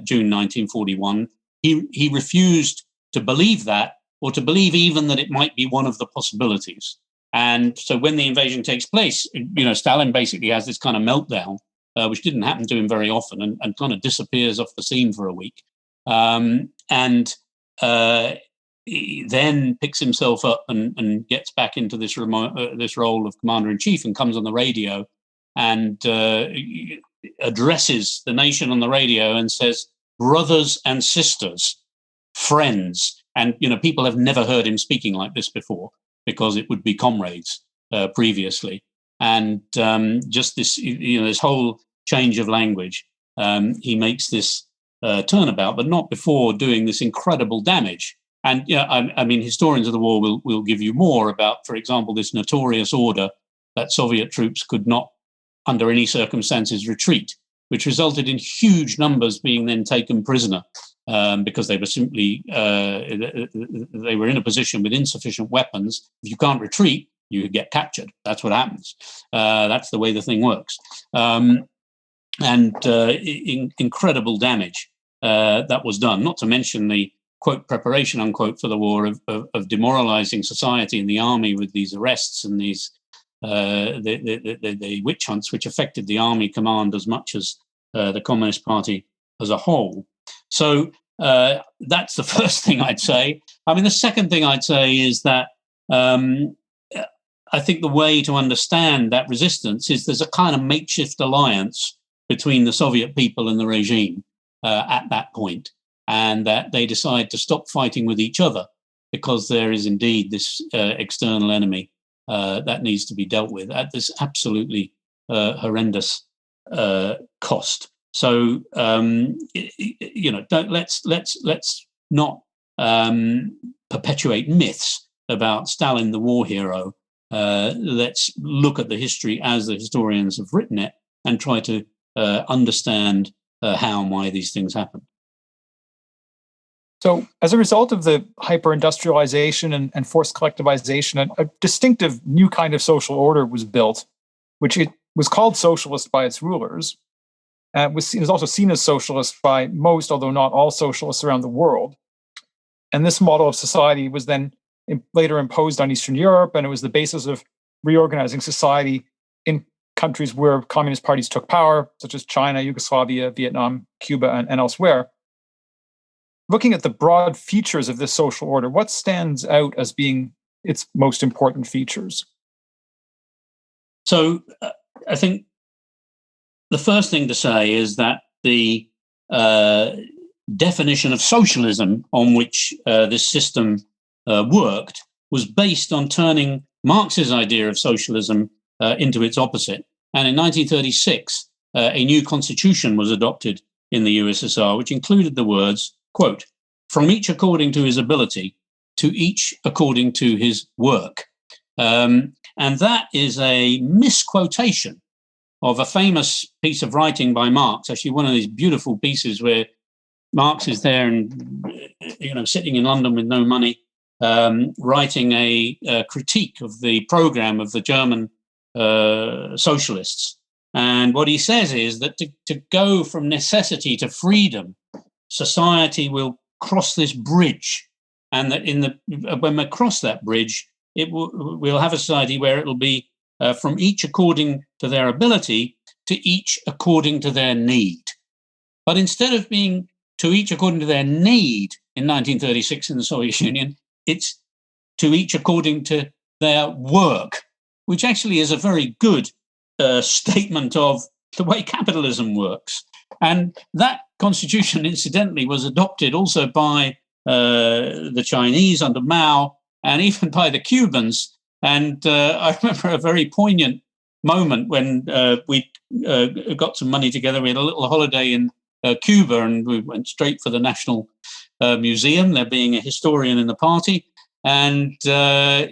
June 1941, he refused to believe that, or to believe even that it might be one of the possibilities. And so when the invasion takes place, Stalin basically has this kind of meltdown, which didn't happen to him very often, and kind of disappears off the scene for a week. He then picks himself up and gets back into this role of commander-in-chief and comes on the radio and addresses the nation on the radio and says, brothers and sisters, friends. And, people have never heard him speaking like this before, because it would be comrades previously. And just this, this whole change of language, he makes this turnabout, but not before doing this incredible damage. And I mean, historians of the war will give you more about, for example, this notorious order that Soviet troops could not, under any circumstances, retreat, which resulted in huge numbers being then taken prisoner because they were simply they were in a position with insufficient weapons. If you can't retreat, you get captured. That's what happens. That's the way the thing works. Incredible damage that was done. Not to mention the quote preparation unquote for the war of demoralizing society in the army with these arrests and these the witch hunts, which affected the army command as much as the Communist Party as a whole. So that's the first thing I'd say. I mean, the second thing I'd say is that I think the way to understand that resistance is there's a kind of makeshift alliance between the Soviet people and the regime at that point, and that they decide to stop fighting with each other because there is indeed this external enemy that needs to be dealt with at this absolutely horrendous cost. So let's not perpetuate myths about Stalin, the war hero. Let's look at the history as the historians have written it and try to understand how and why these things happen. So, as a result of the hyper-industrialization and forced collectivization, a distinctive new kind of social order was built, which it was called socialist by its rulers. It was also seen as socialist by most, although not all, socialists around the world. And this model of society was then later imposed on Eastern Europe, and it was the basis of reorganizing society in countries where communist parties took power, such as China, Yugoslavia, Vietnam, Cuba, and elsewhere. Looking at the broad features of this social order, what stands out as being its most important features? So I think the first thing to say is that the definition of socialism on which this system worked was based on turning Marx's idea of socialism into its opposite. And in 1936, a new constitution was adopted in the USSR, which included the words, quote, "From each according to his ability, to each according to his work." And that is a misquotation of a famous piece of writing by Marx, actually one of these beautiful pieces where Marx is there and, sitting in London with no money, writing a critique of the program of the German socialists. And what he says is that to go from necessity to freedom, society will cross this bridge, and that when we cross that bridge, we'll have a society where it'll be from each according to their ability to each according to their need. But instead of being to each according to their need in 1936 in the Soviet Union, it's to each according to their work, which actually is a very good statement of the way capitalism works. And that constitution, incidentally, was adopted also by the Chinese under Mao and even by the Cubans. And I remember a very poignant moment when we got some money together. We had a little holiday in Cuba, and we went straight for the National Museum, there being a historian in the party. And, there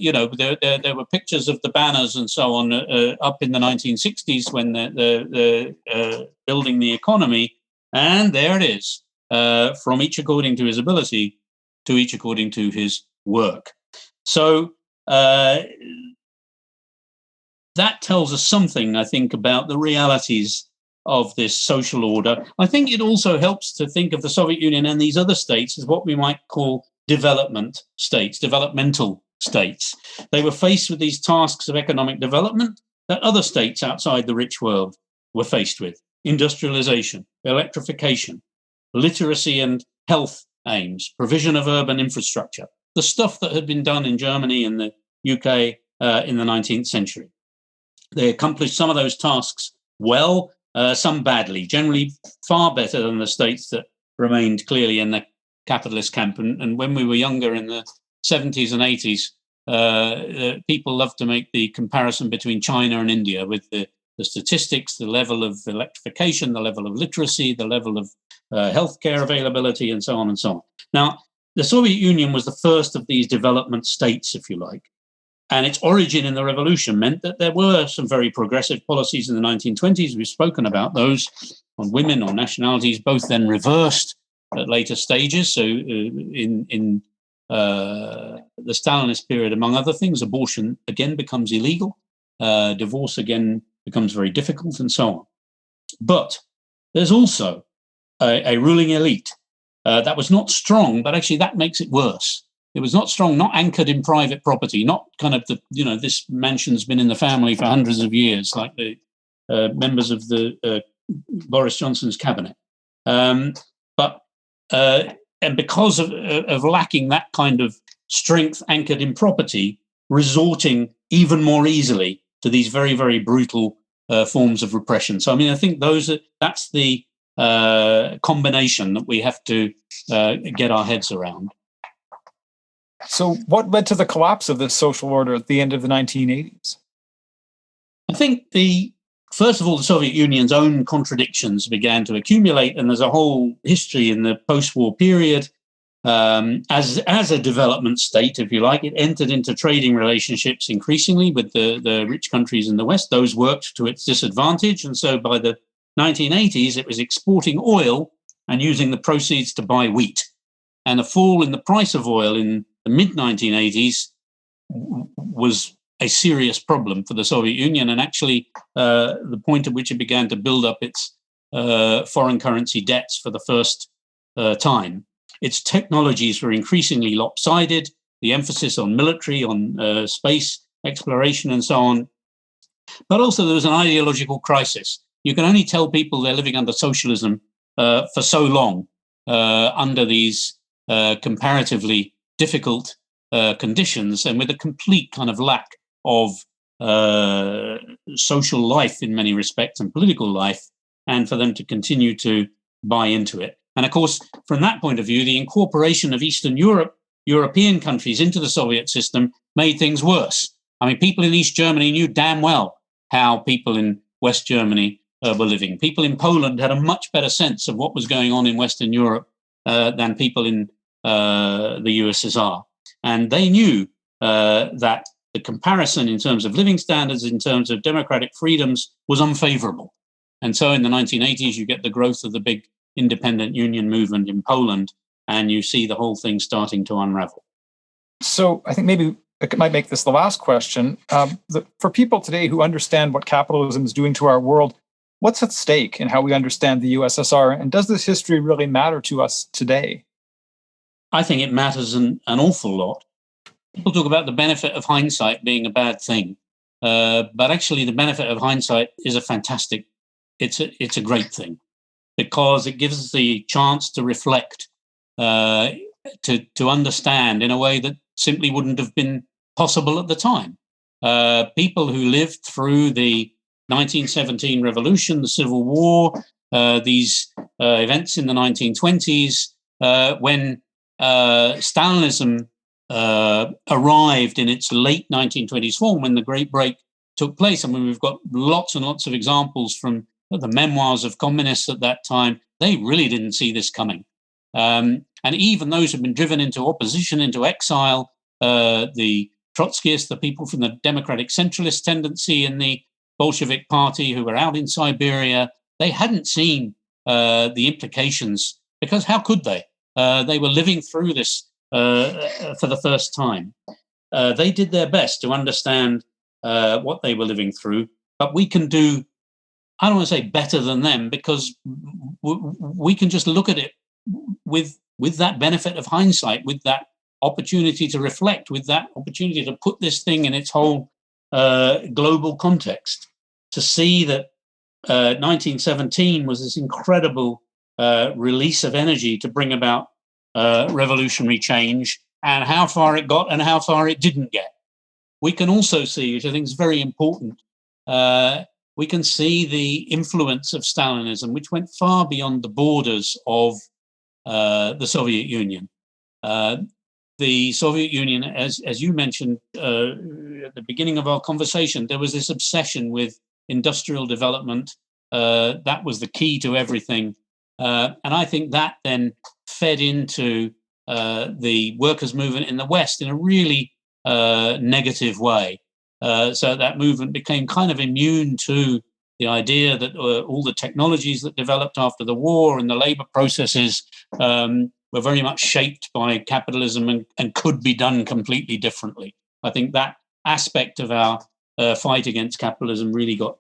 were pictures of the banners and so on up in the 1960s when they're building the economy. And there it is, from each according to his ability to each according to his work. So that tells us something, I think, about the realities of this social order. I think it also helps to think of the Soviet Union and these other states as what we might call development states, developmental states. They were faced with these tasks of economic development that other states outside the rich world were faced with: industrialization, electrification, literacy and health aims, provision of urban infrastructure, the stuff that had been done in Germany and the UK in the 19th century. They accomplished some of those tasks well, some badly, generally far better than the states that remained clearly in the capitalist camp. And when we were younger in the 70s and 80s, people loved to make the comparison between China and India with the statistics, the level of electrification, the level of literacy, the level of healthcare availability, and so on and so on. Now, the Soviet Union was the first of these development states, if you like. And its origin in the revolution meant that there were some very progressive policies in the 1920s. We've spoken about those on women, on nationalities, both then reversed at later stages. So in the Stalinist period, among other things, abortion again becomes illegal. Divorce again becomes very difficult, and so on. But there's also a ruling elite that was not strong, but actually that makes it worse. It was not strong, not anchored in private property, not kind of this mansion's been in the family for hundreds of years, like the members of the Boris Johnson's cabinet. And because of lacking that kind of strength anchored in property, resorting even more easily to these very, very brutal forms of repression. So, I mean, I think that's the combination that we have to get our heads around. So what led to the collapse of this social order at the end of the 1980s? I think first of all, the Soviet Union's own contradictions began to accumulate, and there's a whole history in the post-war period. As a development state, if you like, it entered into trading relationships increasingly with the rich countries in the West. Those worked to its disadvantage, and so by the 1980s, it was exporting oil and using the proceeds to buy wheat. And a fall in the price of oil in the mid-1980s was a serious problem for the Soviet Union, and actually the point at which it began to build up its foreign currency debts for the first time. Its technologies were increasingly lopsided, the emphasis on military, on space exploration and so on. But also there was an ideological crisis. You can only tell people they're living under socialism for so long under these comparatively difficult conditions, and with a complete kind of lack of social life in many respects and political life, and for them to continue to buy into it. And of course, from that point of view, the incorporation of Eastern European countries into the Soviet system made things worse. I mean, people in East Germany knew damn well how people in West Germany were living. People in Poland had a much better sense of what was going on in Western Europe than people in the USSR. And they knew that the comparison in terms of living standards, in terms of democratic freedoms, was unfavorable. And so in the 1980s, you get the growth of the big independent union movement in Poland, and you see the whole thing starting to unravel. So I think maybe it might make this the last question. For people today who understand what capitalism is doing to our world, what's at stake in how we understand the USSR? And does this history really matter to us today? I think it matters an awful lot. People talk about the benefit of hindsight being a bad thing, but actually the benefit of hindsight is it's a great thing, because it gives us the chance to reflect, to understand in a way that simply wouldn't have been possible at the time. People who lived through the 1917 revolution, the Civil War, these events in the 1920s, when Stalinism arrived in its late 1920s form, when the Great Break took place. I mean, we've got lots and lots of examples from the memoirs of communists at that time. They really didn't see this coming. And even those who've been driven into opposition, into exile, the Trotskyists, the people from the democratic centralist tendency in the Bolshevik Party who were out in Siberia, they hadn't seen the implications, because how could they? They were living through this for the first time. They did their best to understand what they were living through, but we can do, I don't want to say better than them, because we can just look at it with that benefit of hindsight, with that opportunity to reflect, with that opportunity to put this thing in its whole global context, to see that 1917 was this incredible release of energy to bring about revolutionary change, and how far it got and how far it didn't get. We can also see, which I think is very important, we can see the influence of Stalinism, which went far beyond the borders of the Soviet Union. The Soviet Union, as you mentioned at the beginning of our conversation, there was this obsession with industrial development. That was the key to everything. And I think that then fed into the workers' movement in the West in a really negative way. So that movement became kind of immune to the idea that all the technologies that developed after the war and the labor processes were very much shaped by capitalism and could be done completely differently. I think that aspect of our fight against capitalism really got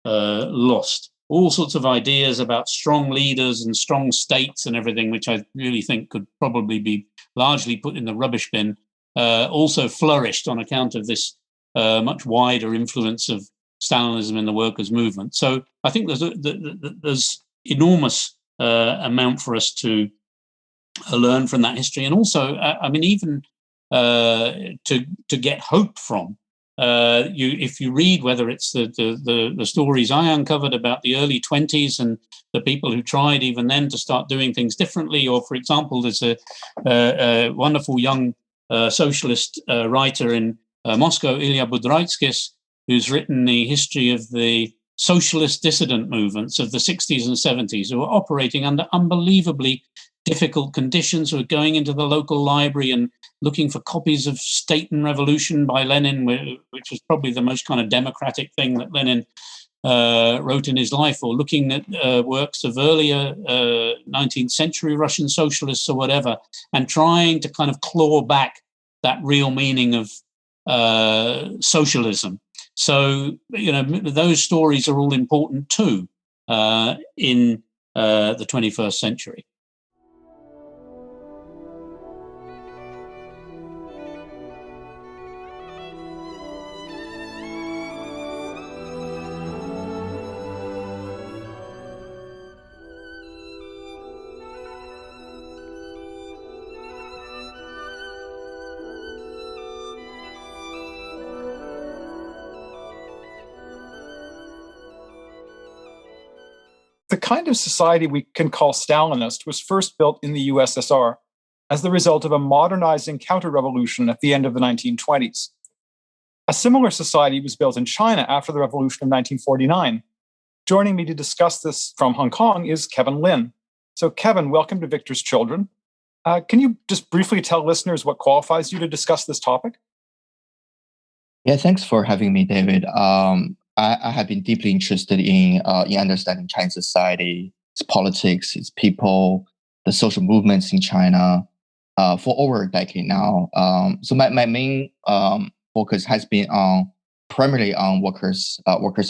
lost. All sorts of ideas about strong leaders and strong states and everything, which I really think could probably be largely put in the rubbish bin, also flourished on account of this much wider influence of Stalinism in the workers' movement. So I think there's enormous amount for us to learn from that history, and also, I mean, even to get hope from. if you read, whether it's the stories I uncovered about the early 20s and the people who tried even then to start doing things differently, or for example, there's a wonderful young socialist writer in Moscow, Ilya Budraitskis, who's written the history of the socialist dissident movements of the 60s and 70s, who were operating under unbelievably difficult conditions, who were going into the local library and looking for copies of State and Revolution by Lenin, which was probably the most kind of democratic thing that Lenin wrote in his life, or looking at works of earlier 19th century Russian socialists or whatever, and trying to kind of claw back that real meaning of socialism. So, those stories are all important too in the 21st century. The kind of society we can call Stalinist was first built in the USSR as the result of a modernizing counter-revolution at the end of the 1920s. A similar society was built in China after the revolution of 1949. Joining me to discuss this from Hong Kong is Kevin Lin. So Kevin, welcome to Victor's Children. Can you just briefly tell listeners what qualifies you to discuss this topic? Yeah, thanks for having me, David. I have been deeply interested in understanding Chinese society, its politics, its people, the social movements in China for over a decade now. So my main focus has been primarily on workers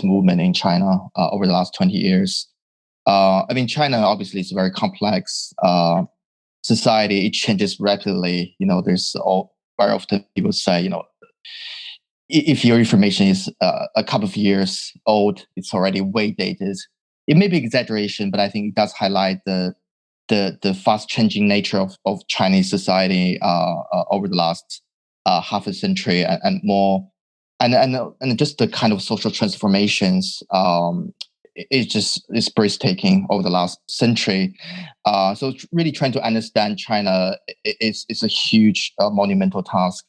movement in China over the last 20 years. China obviously is a very complex society. It changes rapidly. There's very often people say, if your information is a couple of years old, it's already way dated. It may be exaggeration, but I think it does highlight the fast changing nature of Chinese society over the last half a century and more, and just the kind of social transformations. It's breathtaking over the last century. So really trying to understand China is a huge monumental task.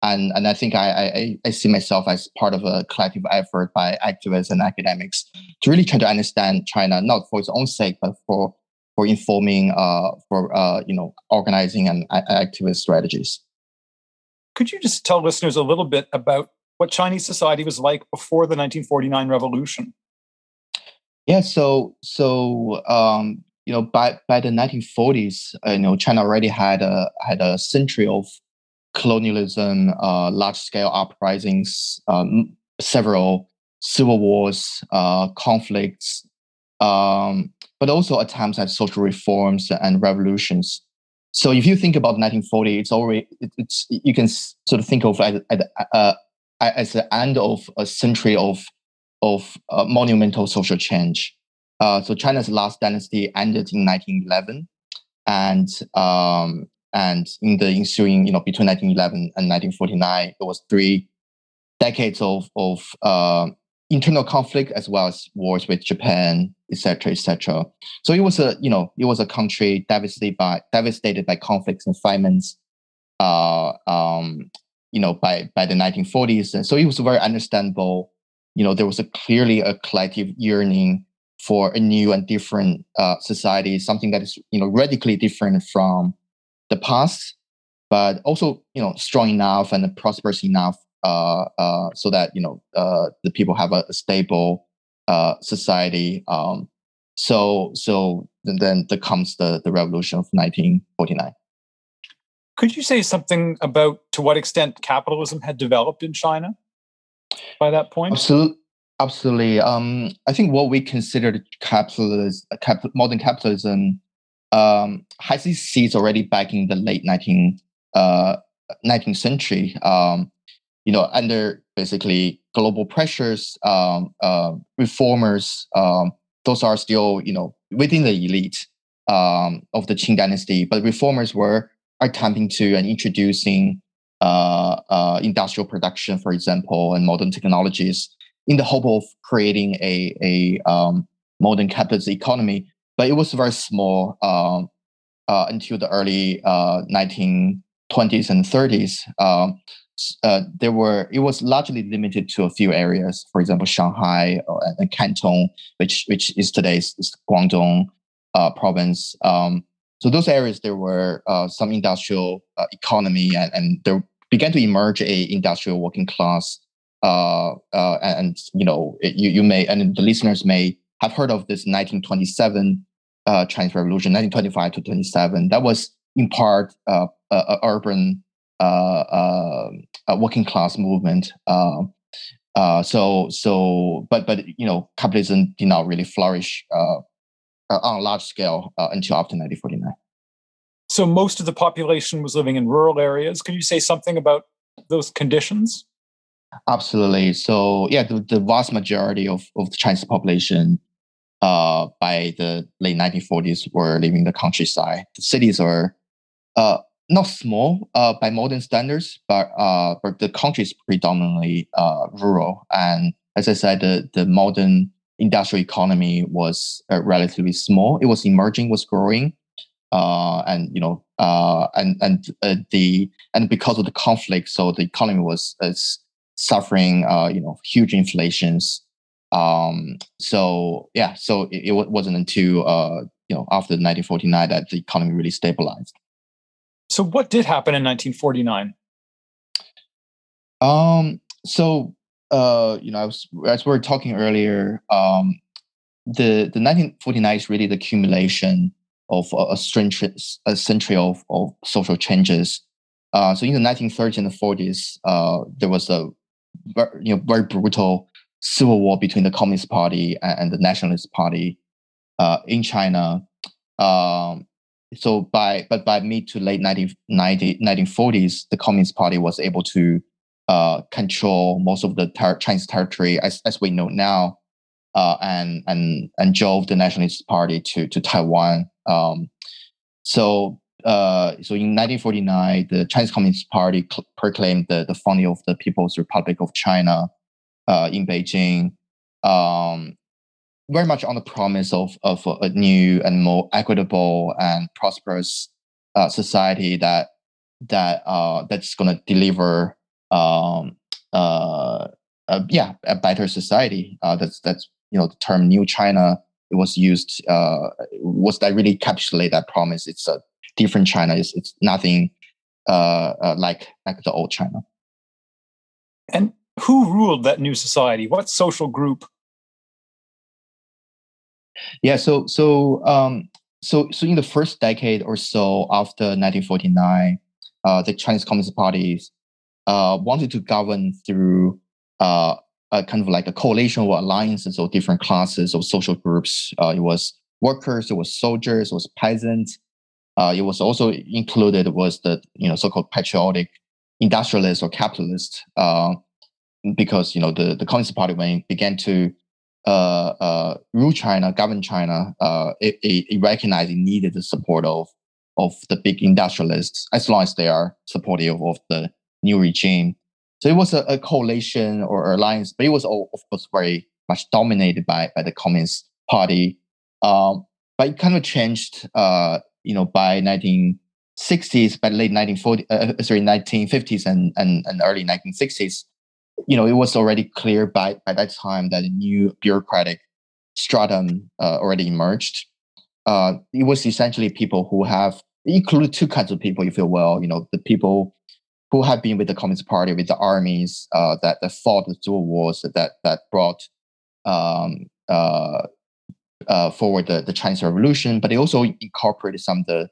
And I think I see myself as part of a collective effort by activists and academics to really try to understand China, not for its own sake, but for informing, organizing and activist strategies. Could you just tell listeners a little bit about what Chinese society was like before the 1949 revolution? Yeah, so by the 1940s, China already had a century of colonialism, large-scale uprisings, several civil wars, conflicts, but also attempts at social reforms and revolutions. So if you think about 1940, you can sort of think of as the end of a century of monumental social change. So China's last dynasty ended in 1911, and in the ensuing, between 1911 and 1949, it was 3 decades of internal conflict as well as wars with Japan, etc., etc. So it was a country devastated by conflicts and famines, by the 1940s, and so it was very understandable. There was clearly a collective yearning for a new and different society, something that is radically different from the past, but also strong enough and prosperous enough so that the people have a stable society. So then comes the revolution of 1949. Could you say something about to what extent capitalism had developed in China by that point? Absolutely. I think what we consider modern capitalism has its seeds already back in the late 19th century. Under basically global pressures, reformers, those are still within the elite of the Qing dynasty, but reformers were attempting to and introducing industrial production, for example, and modern technologies in the hope of creating a modern capitalist economy. But it was very small until the early 1920s and 30s. It was largely limited to a few areas. For example, Shanghai and Canton, which is today's Guangdong province. So those areas, there were some industrial economy, and there began to emerge a industrial working class. And you may, and the listeners may have heard of this 1927 Chinese Revolution, 1925 to 27. That was in part urban working class movement. But capitalism did not really flourish on a large scale until after 1949. So most of the population was living in rural areas. Can you say something about those conditions? Absolutely. So yeah, the vast majority of the Chinese population by the late 1940s were living in the countryside. The cities are not small by modern standards, but the country is predominantly rural. And as I said, the modern industrial economy was relatively small. It was emerging, was growing, and because of the conflict, so the economy was suffering huge inflations. So it wasn't until after 1949 that the economy really stabilized. So what did happen in 1949? As we were talking earlier, the 1949 is really the accumulation of a century of social changes. So in the 1930s and the 40s, there was a very brutal civil war between the Communist Party and the Nationalist Party in China. So by mid to late 1940s, the Communist Party was able to control most of the Chinese territory as we know now, and drove the Nationalist Party to Taiwan. So in 1949, the Chinese Communist Party proclaimed the founding of the People's Republic of China in Beijing, very much on the promise of a new and more equitable and prosperous society that's going to deliver a better society. That's the term New China. It was used was that really encapsulate that promise. It's a different China. It's nothing like the old China. And who ruled that new society? What social group? Yeah, so in the first decade or so after 1949, the Chinese Communist Party wanted to govern through a kind of like a coalition or alliances of different classes of social groups. It was workers, it was soldiers, it was peasants. It was also included was the so-called patriotic industrialists or capitalists, because the Communist Party, when it began to rule China, govern China, it recognized it needed the support of the big industrialists, as long as they are supportive of the new regime. So it was a coalition or alliance, but it was all, of course, very much dominated by the Communist Party. But it kind of changed, by 1960s, by late 1950s and early 1960s. It was already clear by that time that a new bureaucratic stratum already emerged. It was essentially people who have included two kinds of people, if you will. The people who have been with the Communist Party, with the armies that fought the civil wars that brought forward the Chinese Revolution, but they also incorporated some of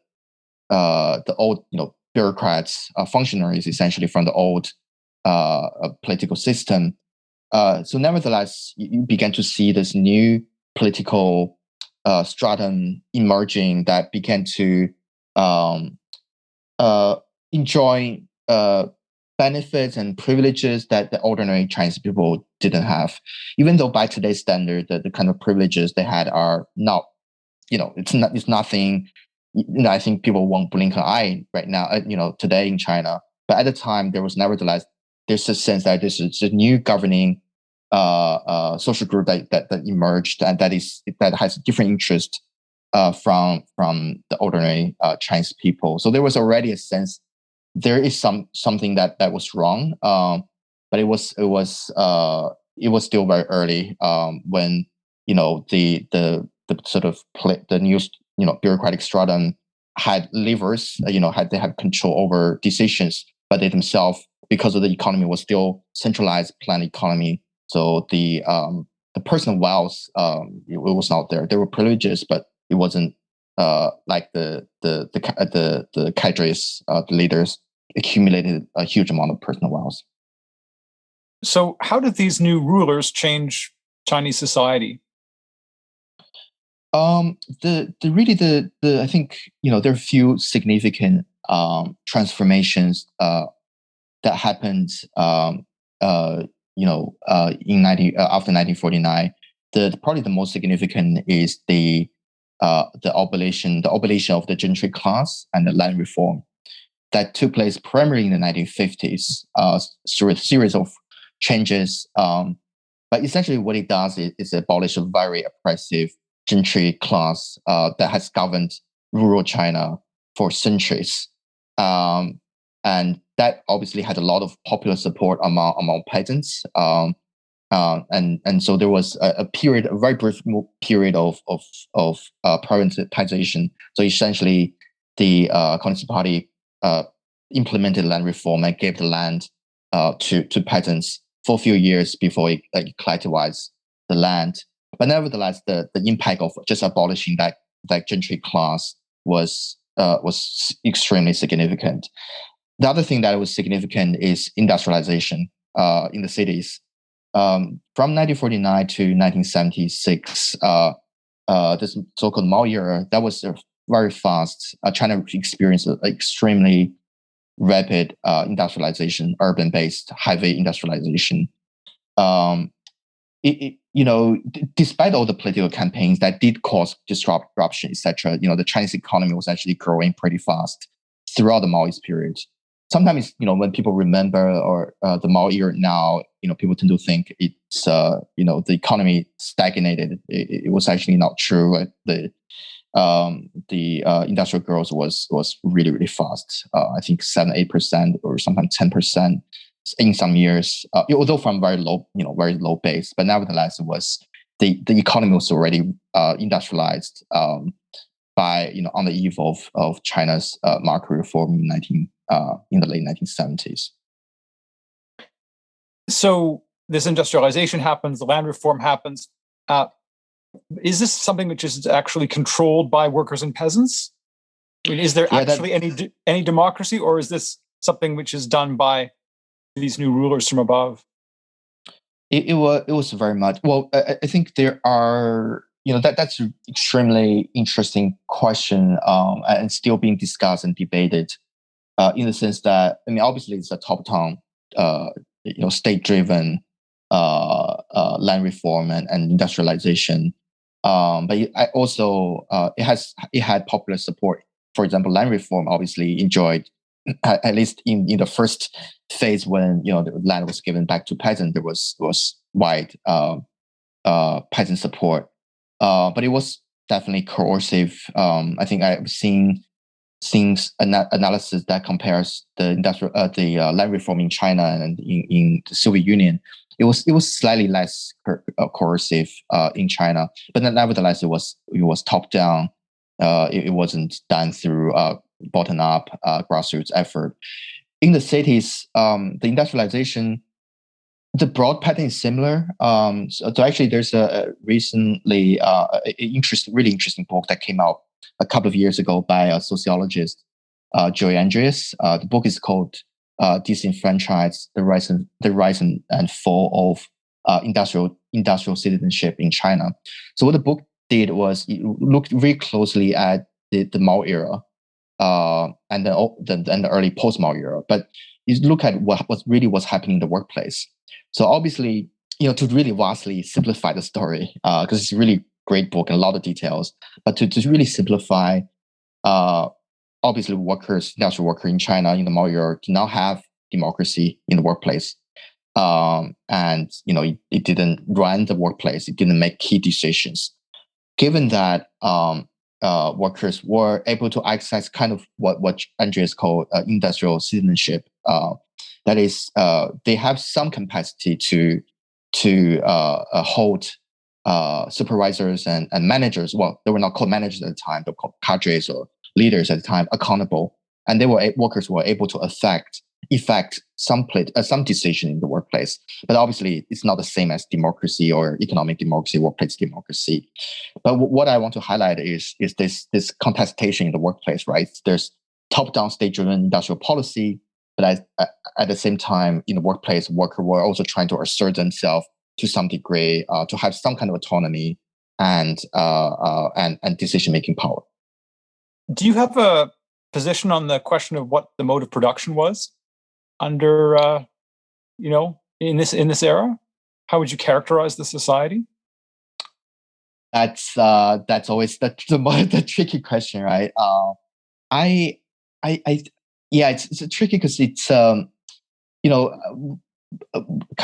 the old bureaucrats, functionaries, essentially from the old political system. So nevertheless, you began to see this new political stratum emerging that began to enjoy benefits and privileges that the ordinary Chinese people didn't have. Even though by today's standard, the kind of privileges they had are not, it's nothing. I think people won't blink an eye right now. Today in China, But at the time, there's a sense that this is a new governing social group that emerged, and that has different interest from the ordinary Chinese people. So there was already a sense there is something that was wrong, but it was still very early when the sort of the new bureaucratic stratum had levers, they had control over decisions, but they themselves, because of the economy, was still centralized planned economy. So the personal wealth, it was not there. There were privileges, but it wasn't like the cadres, the leaders accumulated a huge amount of personal wealth. So how did these new rulers change Chinese society? I think there are a few significant transformations that happened after 1949. Probably the most significant is the abolition of the gentry class and the land reform that took place primarily in the 1950s through a series of changes. But essentially what it does is abolish a very oppressive gentry class that has governed rural China for centuries. And that obviously had a lot of popular support among peasants. And so there was a very brief period of privatization. So essentially, the Communist Party implemented land reform and gave the land to peasants for a few years before it collectivized the land. But nevertheless, the impact of just abolishing that gentry class was extremely significant. The other thing that was significant is industrialization in the cities. From 1949 to 1976, this so-called Mao era, that was very fast. China experienced an extremely rapid industrialization, urban-based highway industrialization. Despite all the political campaigns that did cause disruption, etc., the Chinese economy was actually growing pretty fast throughout the Maoist period. Sometimes, when people remember the Mao era now, people tend to think it's, the economy stagnated. It was actually not true. The industrial growth was really, really fast. I think 7-8% or sometimes 10% in some years, although from very low base. But nevertheless, it was the economy was already industrialized by on the eve of China's market reform in the late 1970s. So this industrialization happens, the land reform happens. Is this something which is actually controlled by workers and peasants? I mean, is there actually any democracy, or is this something which is done by these new rulers from above? It was very much. Well, I think there are. That's an extremely interesting question, and still being discussed and debated. In the sense that, obviously it's a top-down, state-driven land reform and industrialization. But it had popular support. For example, land reform obviously enjoyed, at least in the first phase when the land was given back to peasants, there was wide peasant support. But it was definitely coercive. I think I've seen analysis that compares the land reform in China and in the Soviet Union. It was slightly less coercive in China, but nevertheless it was top down. It wasn't done through bottom up grassroots effort. In the cities, the industrialization, the broad pattern is similar. So actually, there's a recently really interesting book that came out a couple of years ago by a sociologist, Joy Andreas. The book is called "Disenfranchised: The Rise and Fall of Industrial Citizenship in China." So what the book did was it looked very closely at the Mao era and the early post-Mao era, but you look at what's happening in the workplace. So obviously, to really vastly simplify the story, because it's a really great book and a lot of details, but to really simplify, obviously industrial worker in China, in the model era, did not have democracy in the workplace. And it didn't run the workplace. It didn't make key decisions. Given that workers were able to exercise kind of what Andreas called industrial citizenship, that is, they have some capacity to hold supervisors and managers. Well, they were not called managers at the time, but called cadres or leaders at the time, accountable, and workers were able to effect some decision in the workplace. But obviously, it's not the same as democracy or economic democracy, workplace democracy. But what I want to highlight is this contestation in the workplace, right? There's top-down, state-driven industrial policy, but at the same time, in the workplace, workers were also trying to assert themselves to some degree, to have some kind of autonomy and decision-making power. Do you have a position on the question of what the mode of production was under, in this era? How would you characterize the society? That's always the tricky question, right? It's tricky because it's kind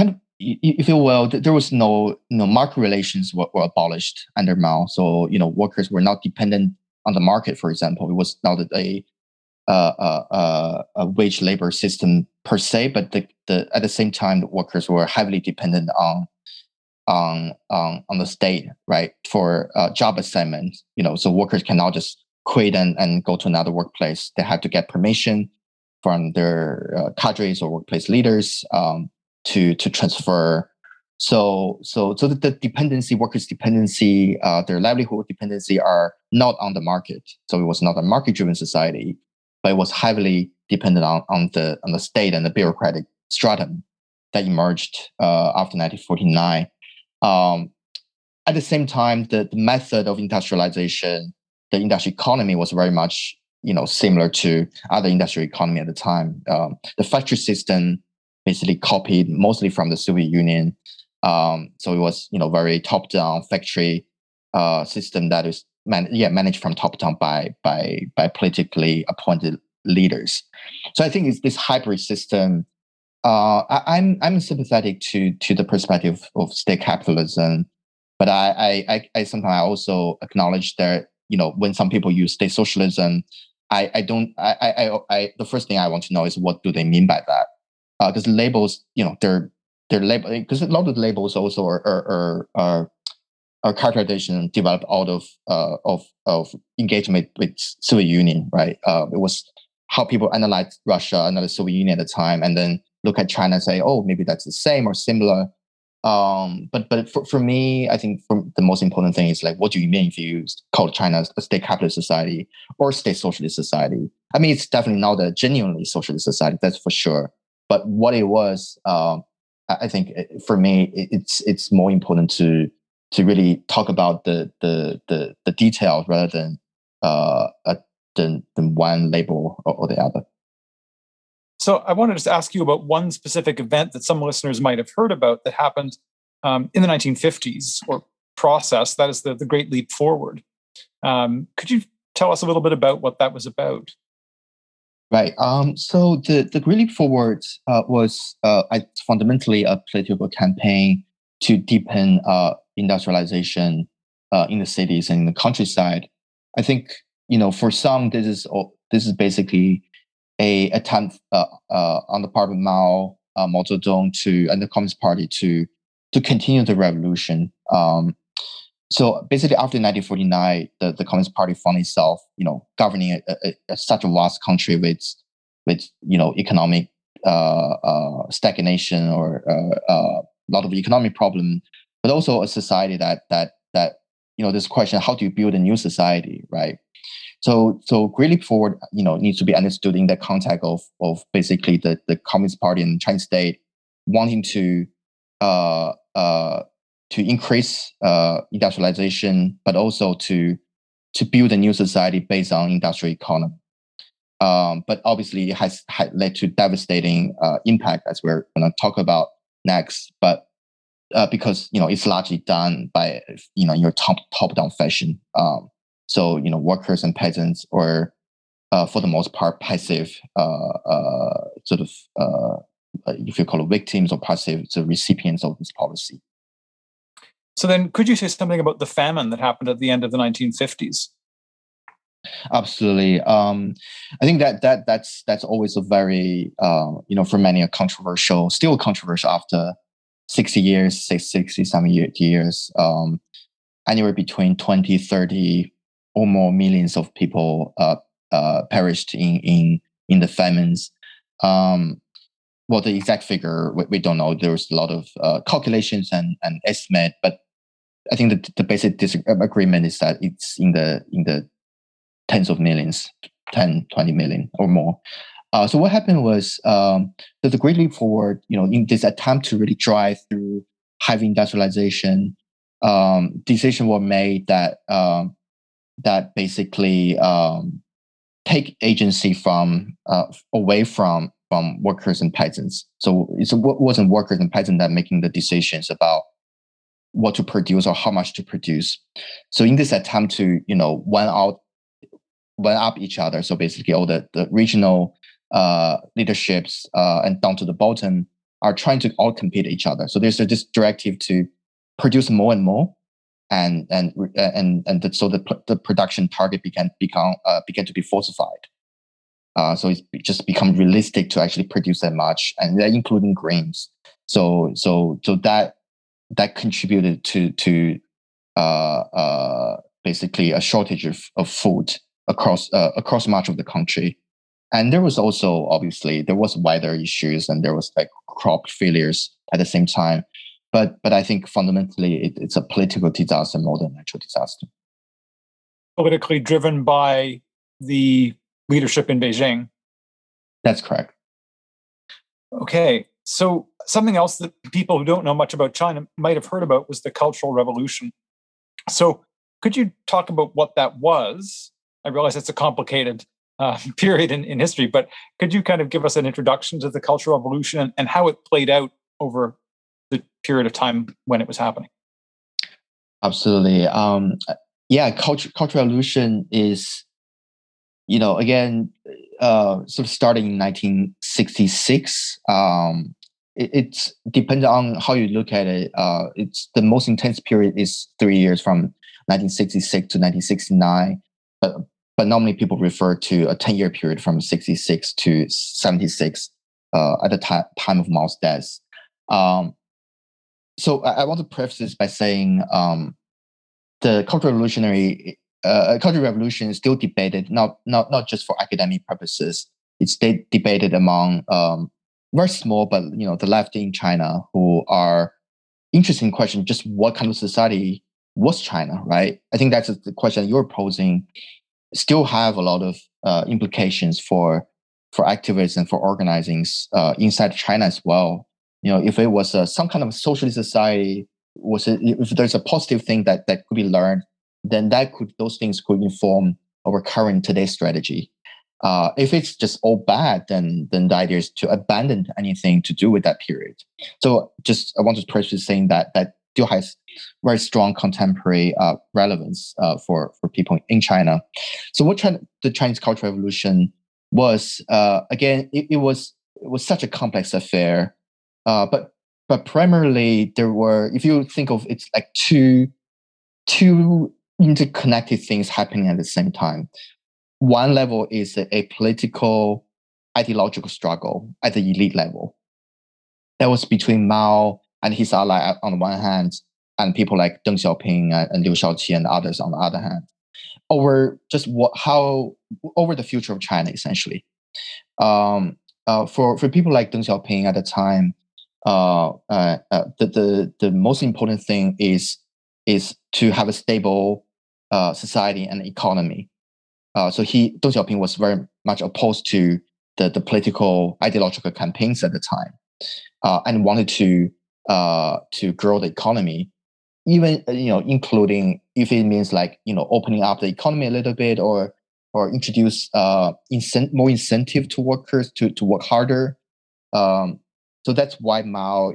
of, if you will, there was no market relations were abolished under Mao. So workers were not dependent on the market. For example, it was not a wage labor system per se, but at the same time, the workers were heavily dependent on the state, right, for job assignment. So workers cannot just quit and go to another workplace. They have to get permission from their cadres or workplace leaders to transfer. So the dependency, workers' dependency, their livelihood dependency are not on the market. So it was not a market-driven society, but it was heavily dependent on the state and the bureaucratic stratum that emerged after 1949. At the same time, the method of industrialization, the industrial economy was very much similar to other industrial economy at the time. The factory system basically copied mostly from the Soviet Union. So it was very top-down factory system that is managed from top-down by politically appointed leaders. So I think it's this hybrid system. I'm sympathetic to the perspective of state capitalism, but I sometimes also acknowledge that when some people use state socialism, the first thing I want to know is what do they mean by that? Because labels, they're label, because a lot of the labels also are characterization developed out of engagement with Soviet Union, right? It was how people analyzed Russia and the Soviet Union at the time, and then look at China and say, oh, maybe that's the same or similar. But for me, I think the most important thing is like, what do you mean if you call China a state capitalist society or state socialist society? I mean, it's definitely not a genuinely socialist society, that's for sure. But what it was, I think for me, it's more important to really talk about the details rather than one label or the other. So I wanted to just ask you about one specific event that some listeners might have heard about that happened in the 1950s, or process, that is the Great Leap Forward. Could you tell us a little bit about what that was about? Right. So the Great Leap Forward was fundamentally a political campaign to deepen industrialization in the cities and in the countryside. I think for some this is basically a attempt on the part of Mao Zedong and the Communist Party to continue the revolution. So basically, after 1949, the Communist Party found itself, governing such a vast country with economic stagnation or a lot of economic problem, but also a society that this question: how do you build a new society, right? So Great Leap Forward, needs to be understood in the context of basically the Communist Party and Chinese state wanting to increase industrialization, but also to build a new society based on industrial economy. But obviously, it has led to devastating impact, as we're going to talk about next. But because it's largely done by your top down fashion. So workers and peasants or for the most part, passive if you call it victims or passive, the recipients of this policy. So then, could you say something about the famine that happened at the end of the 1950s? Absolutely. I think that's always a very for many still controversial after 60 years, 60, some years, anywhere between 20, 30 or more millions of people perished in the famines. Well, the exact figure we don't know. There was a lot of calculations and estimate, but I think the basic disagreement is that it's in the tens of millions, 10, 20 million or more. So what happened was the Great Leap Forward, in this attempt to really drive through heavy industrialization, decisions were made that basically take agency away from workers and peasants. So it wasn't workers and peasants that making the decisions about what to produce or how much to produce. So in this attempt to one up each other, so basically all the regional leaderships and down to the bottom are trying to all compete each other. So there's this directive to produce more and more, and so the production target began to be falsified. So it's just become realistic to actually produce that much, and including grains. So that contributed to basically a shortage of food across much of the country. And there was also, obviously, there was weather issues and there was like crop failures at the same time. But I think fundamentally it's a political disaster more than a natural disaster. Politically driven by the leadership in Beijing. That's correct. Okay. So something else that people who don't know much about China might have heard about was the Cultural Revolution. So could you talk about what that was? I realize it's a complicated period in history, but could you kind of give us an introduction to the Cultural Revolution and how it played out over the period of time when it was happening? Absolutely. Cultural Revolution is, again, sort of starting in 1966. It's depends on how you look at it. It's the most intense period is 3 years from 1966 to 1969, but normally people refer to a 10-year period from 66 to 76 at the time of Mao's death. So I want to preface this by saying the Cultural Revolution is still debated, not just for academic purposes. It's debated among very small, but the left in China who are interested in question just what kind of society was China, right? I think that's the question you're posing. Still have a lot of implications for activists and for organizing inside China as well. If it was some kind of socialist society, if there's a positive thing that could be learned, then those things could inform our current today's strategy. If it's just all bad, then the idea is to abandon anything to do with that period. So I want to preface saying that still has very strong contemporary relevance for people in China. So what the Chinese Cultural Revolution was, again, it was such a complex affair, but primarily there were, if you think of it's like two interconnected things happening at the same time. One level is a political ideological struggle at the elite level. That was between Mao and his ally on the one hand, and people like Deng Xiaoping and Liu Shaoqi and others on the other hand, over just over the future of China, essentially. For people like Deng Xiaoping at the time, the most important thing is to have a stable society and economy. So Deng Xiaoping was very much opposed to the political ideological campaigns at the time, and wanted to grow the economy, even including if it means like opening up the economy a little bit, or introduce more incentive to workers to work harder. So that's why Mao,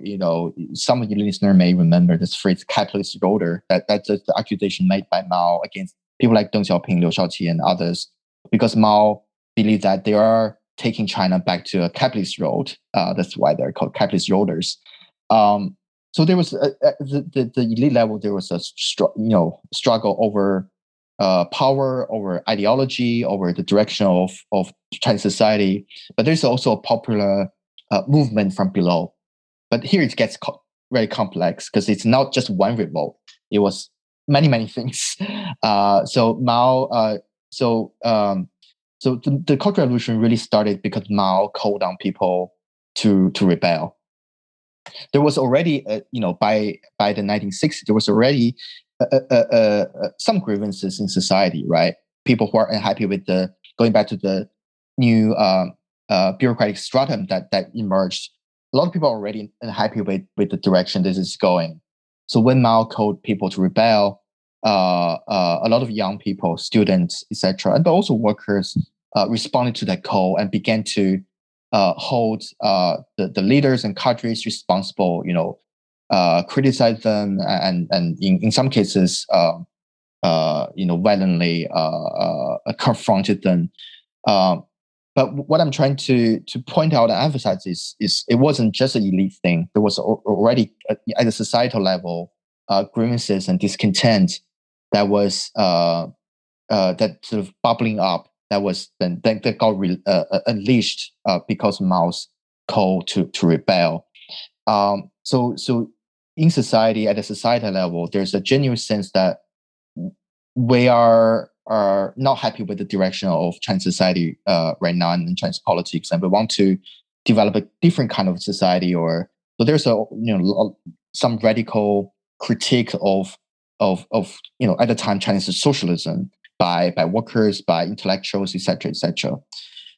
some of your listeners may remember this phrase "capitalist roader." That's the accusation made by Mao against people like Deng Xiaoping, Liu Shaoqi, and others, because Mao believe that they are taking China back to a capitalist road. That's why they're called capitalist roaders. So there was the elite level. There was a struggle over power, over ideology, over the direction of Chinese society. But there's also a popular movement from below. But here it gets very complex because it's not just one revolt. It was many things. So Mao. So the Cultural Revolution really started because Mao called on people to rebel. There was already, by the 1960s, there was already some grievances in society, right? People who are unhappy with going back to the new bureaucratic stratum that emerged. A lot of people are already unhappy with the direction this is going. So when Mao called people to rebel, a lot of young people, students, etc., but also workers responded to that call and began to hold the leaders and cadres responsible, criticize them, and in some cases, violently confronted them. But what I'm trying to point out and emphasize is it wasn't just an elite thing. There was already at a societal level grievances and discontent that was that sort of bubbling up. That got unleashed because Mao's call to rebel. So in society, at a societal level, there's a genuine sense that we are not happy with the direction of Chinese society right now and Chinese politics, and we want to develop a different kind of society. So there's some radical critique of at the time Chinese socialism by workers, by intellectuals, etc., etc.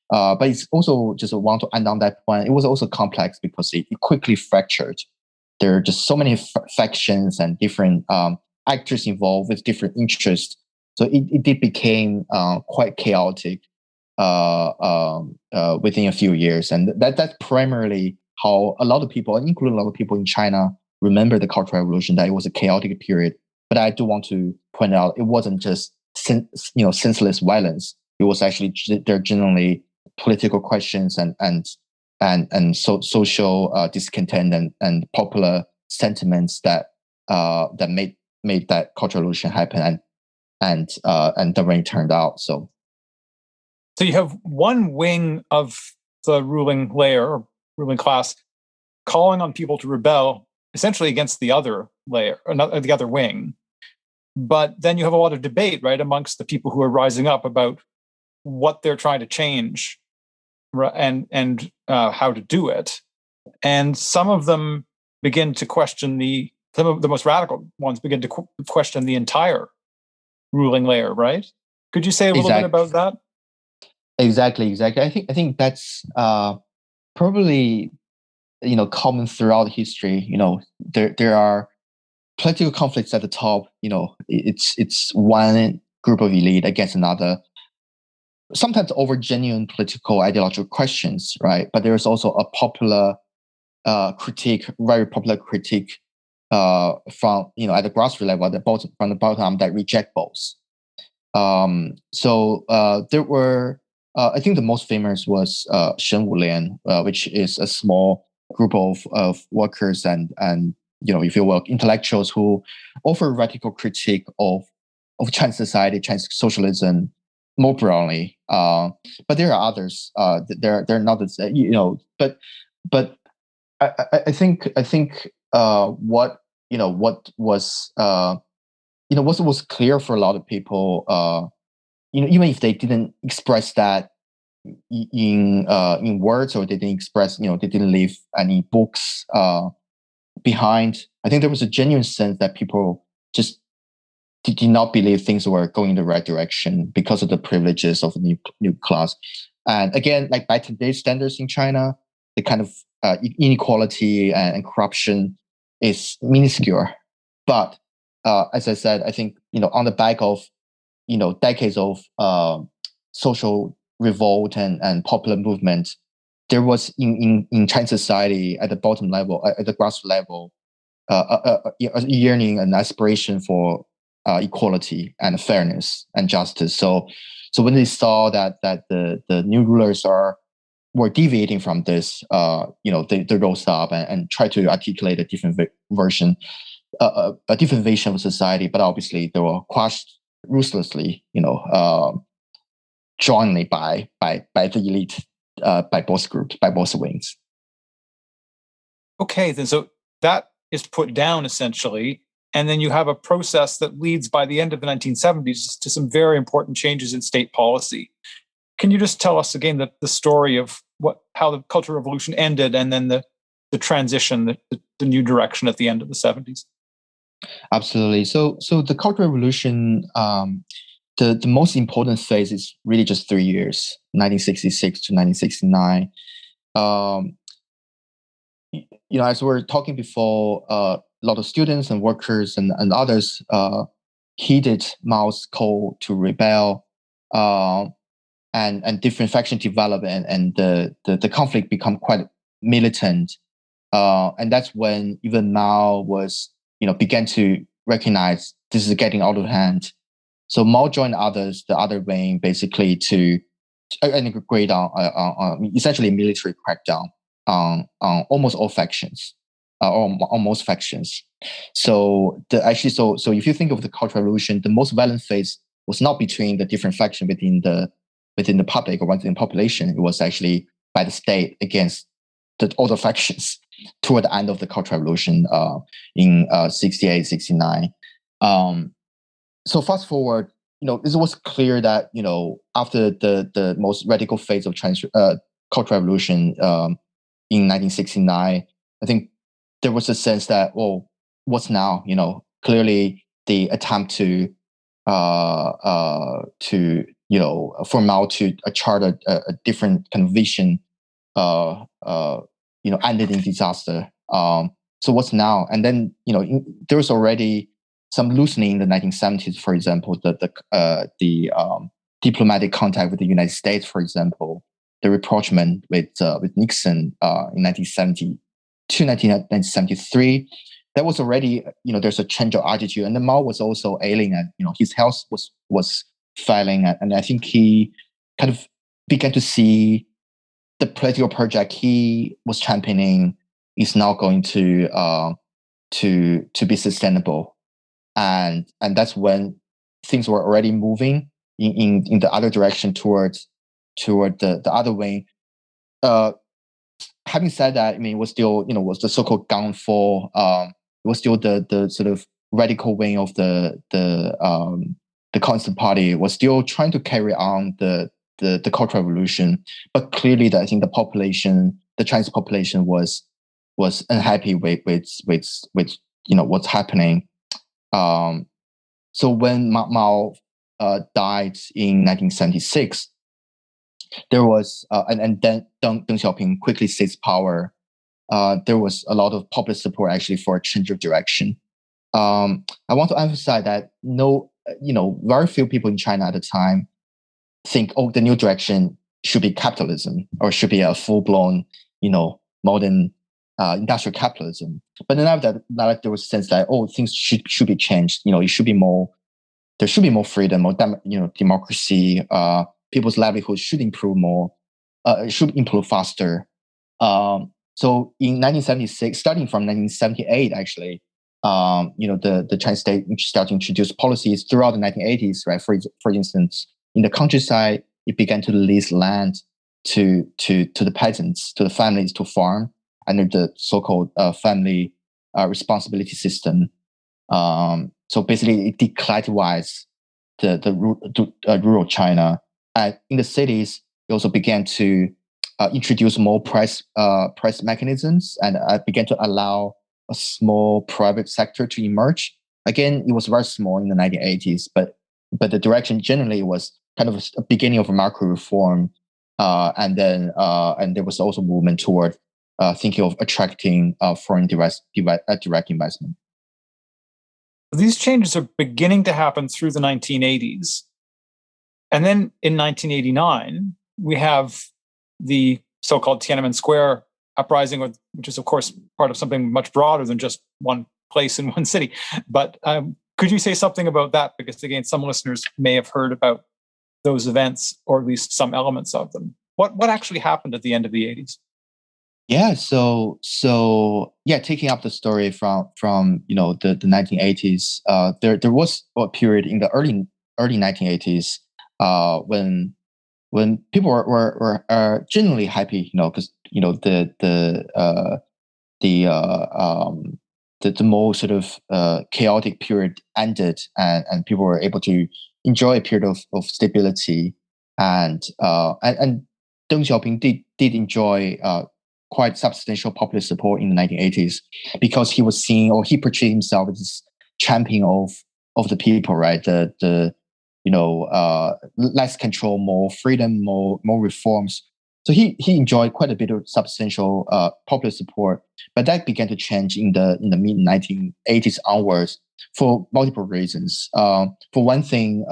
But it's also just want to end on that point. It was also complex because it quickly fractured. There are just so many factions and different actors involved with different interests. So it became quite chaotic within a few years, and that's primarily how a lot of people, including a lot of people in China, remember the Cultural Revolution. That it was a chaotic period. But I do want to point out it wasn't just senseless violence. It was actually there are generally political questions and social discontent and popular sentiments that made that Cultural Revolution happen and the way it turned out. So you have one wing of the ruling layer or ruling class calling on people to rebel essentially against the other layer, or the other wing. But then you have a lot of debate, right, amongst the people who are rising up about what they're trying to change and how to do it. And some of them begin to question some of the most radical ones begin to question the entire ruling layer, right? Could you say a little bit about that? Exactly. I think that's probably common throughout history. There are political conflicts at the top. It's one group of elite against another, sometimes over genuine political ideological questions, right? But there's also a popular critique, very popular critique from at the grassroots level, from the bottom that reject both. So there were. I think the most famous was Shen Wulian, which is a small group of workers and if you will, intellectuals who offer radical critique of Chinese society, Chinese socialism more broadly. But there are others. There are not, But I think what was clear for a lot of people. Even if they didn't express that in words, or they didn't express, they didn't leave any books behind. I think there was a genuine sense that people just did not believe things were going in the right direction because of the privileges of the new class. And again, like by today's standards in China, the kind of inequality and corruption is minuscule. But as I said, I think on the back of decades of social revolt and popular movement, there was in Chinese society at the bottom level, at the grassroots level, a yearning and aspiration for equality and fairness and justice. So So when they saw that the new rulers were deviating from this, they rose up and tried to articulate a different version, a different vision of society. But obviously, they were quashed ruthlessly, jointly by the elite, by both groups, by both wings. Okay, then so that is put down essentially, and then you have a process that leads by the end of the 1970s to some very important changes in state policy. Can you just tell us again the story of how the Cultural Revolution ended, and then the transition, the new direction at the end of the 70s? Absolutely. So the Cultural Revolution, the most important phase is really just 3 years, 1966 to 1969. As we were talking before, a lot of students and workers and others heeded Mao's call to rebel, and different factions developed, and the conflict become quite militant. And that's when even Mao began to recognize this is getting out of hand. So Mao joined others, the other wing, basically to agree on essentially military crackdown on almost all factions, or on most factions. So if you think of the Cultural Revolution, the most violent phase was not between the different factions within the public or within the population. It was actually by the state against the other factions toward the end of the Cultural Revolution in 68, 69. So fast forward, it was clear that after the most radical phase of Cultural Revolution in 1969, I think there was a sense that, what's now? Clearly the attempt to for Mao to chart a different kind of vision, ended in disaster. So what's now? And then there was already some loosening in the 1970s. For example, the diplomatic contact with the United States, for example, the rapprochement with Nixon in 1970 to 1973. That was already, there's a change of attitude, and the Mao was also ailing, and his health was failing, and I think he kind of began to see the political project he was championing is now going to be sustainable, and that's when things were already moving in the other direction toward the other wing. Having said that, it was still was the so-called downfall. It was still the sort of radical wing of the Communist Party was still trying to carry on the Cultural Revolution, but clearly, I think the Chinese population was unhappy with what's happening. So when Mao died in 1976, there was and then Deng Xiaoping quickly seized power. There was a lot of popular support actually for a change of direction. I want to emphasize that very few people in China at the time think, the new direction should be capitalism or should be a full-blown, modern industrial capitalism. But then after that, there was a sense that things should be changed. It should be more. There should be more freedom, more democracy. People's livelihoods should improve more. Should improve faster. So in 1976, starting from 1978, actually, the Chinese state started to introduce policies throughout the 1980s, right? For instance, in the countryside, it began to lease land to the peasants, to the families to farm under the so-called family responsibility system. So basically, it declassifies the rural China. And in the cities, it also began to introduce more price mechanisms and began to allow a small private sector to emerge. Again, it was very small in the 1980s, but the direction generally was kind of a beginning of a macro reform, and there was also movement toward thinking of attracting foreign direct investment. These changes are beginning to happen through the 1980s. And then in 1989, we have the so-called Tiananmen Square uprising, which is, of course, part of something much broader than just one place in one city. But could you say something about that? Because, again, some listeners may have heard about those events, or at least some elements of them. What actually happened at the end of the 80s? Yeah, so yeah, taking up the story from the 1980s, there was a period in the early 1980s when people were genuinely happy, because the more sort of chaotic period ended, and people were able to enjoy a period of stability, and Deng Xiaoping did enjoy quite substantial popular support in the 1980s, because he was seen, or he portrayed himself as this champion of the people, right? The less control, more freedom, more reforms. So he enjoyed quite a bit of substantial popular support, but that began to change in the mid 1980s onwards for multiple reasons. For one thing,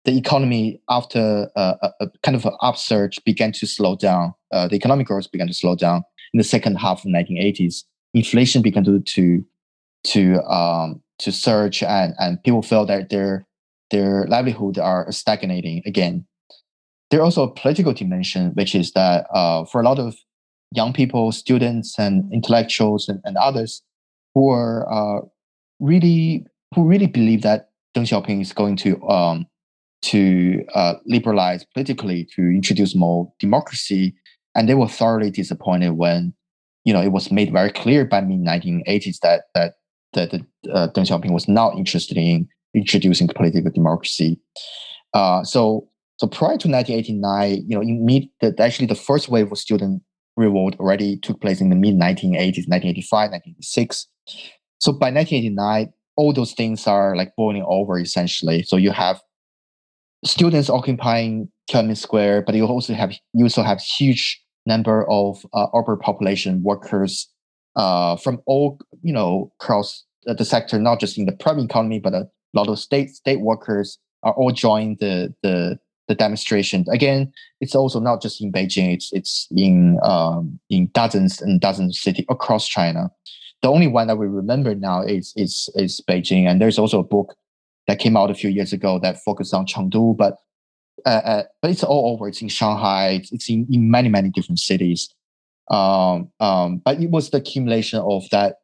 the economy, after a kind of an upsurge, began to slow down. The economic growth began to slow down in the second half of the 1980s. Inflation began to surge, and people felt that their livelihood are stagnating again. There's also a political dimension, which is that for a lot of young people, students, and intellectuals, and others who are really believe that Deng Xiaoping is going to liberalize politically, to introduce more democracy, and they were thoroughly disappointed when it was made very clear by mid 1980s that Deng Xiaoping was not interested in introducing political democracy. So prior to 1989, actually the first wave of student revolt already took place in the mid 1980s, 1985, 1986. So by 1989, all those things are like boiling over essentially. So you have students occupying Tiananmen Square, but you also have huge number of urban population workers from all across the sector, not just in the private economy, but a lot of state workers are all joining the demonstration. Again, it's also not just in Beijing; it's in dozens and dozens of cities across China. The only one that we remember now is Beijing, and there's also a book that came out a few years ago that focused on Chengdu, but it's all over. It's in Shanghai. It's in many different cities. But it was the accumulation of that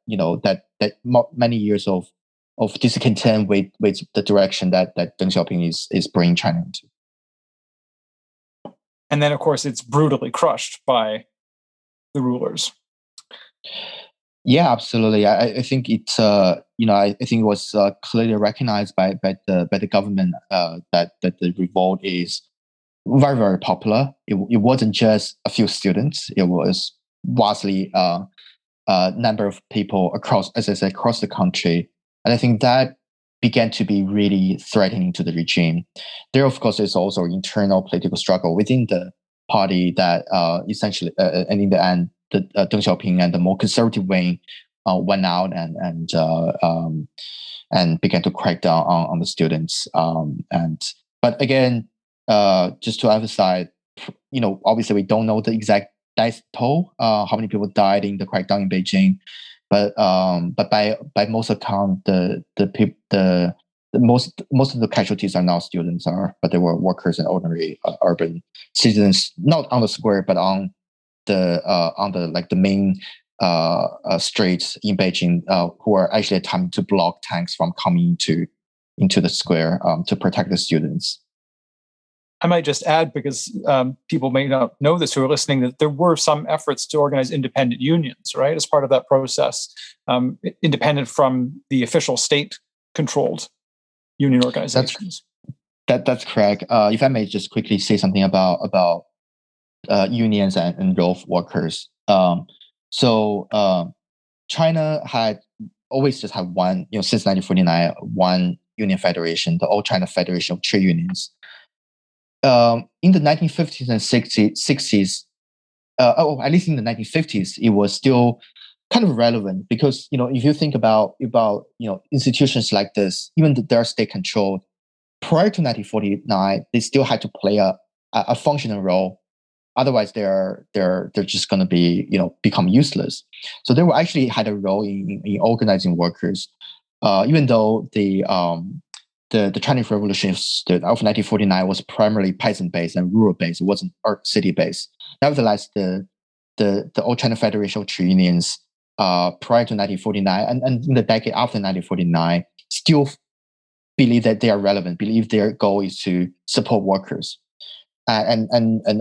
many years of discontent with the direction that Deng Xiaoping is bringing China into. And then, of course, it's brutally crushed by the rulers. Yeah, absolutely. I think it's I think it was clearly recognized by the government that the revolt is very popular. It wasn't just a few students. It was vastly number of people across, as I said, across the country, and I think that began to be really threatening to the regime. There, of course, is also internal political struggle within the party that essentially, and in the end, Deng Xiaoping and the more conservative wing went out and began to crack down on the students. But again, just to emphasize, obviously we don't know the exact death toll, how many people died in the crackdown in Beijing, but by most account, most of the casualties are not students, but they were workers and ordinary urban citizens, not on the square, but on the main streets in Beijing, who are actually attempting to block tanks from coming into the square to protect the students. I might just add, because people may not know this who are listening, that there were some efforts to organize independent unions, right, as part of that process, independent from the official state-controlled union organizations. That's correct. If I may just quickly say something about unions and role workers. China had always just had one, since 1949, one union federation, the All China Federation of Trade Unions. In the 1950s and 60s, at least in the 1950s, it was still kind of relevant, because if you think about institutions like this, even though they're state controlled, prior to 1949, they still had to play a functional role. Otherwise, they're just going to be become useless. So they were actually had a role in organizing workers, even though the the Chinese Revolution of 1949 was primarily peasant-based and rural-based. It wasn't city-based. Nevertheless, the old China Federation of Trade Unions prior to 1949 and in the decade after 1949 still believe that they are relevant, believe their goal is to support workers. And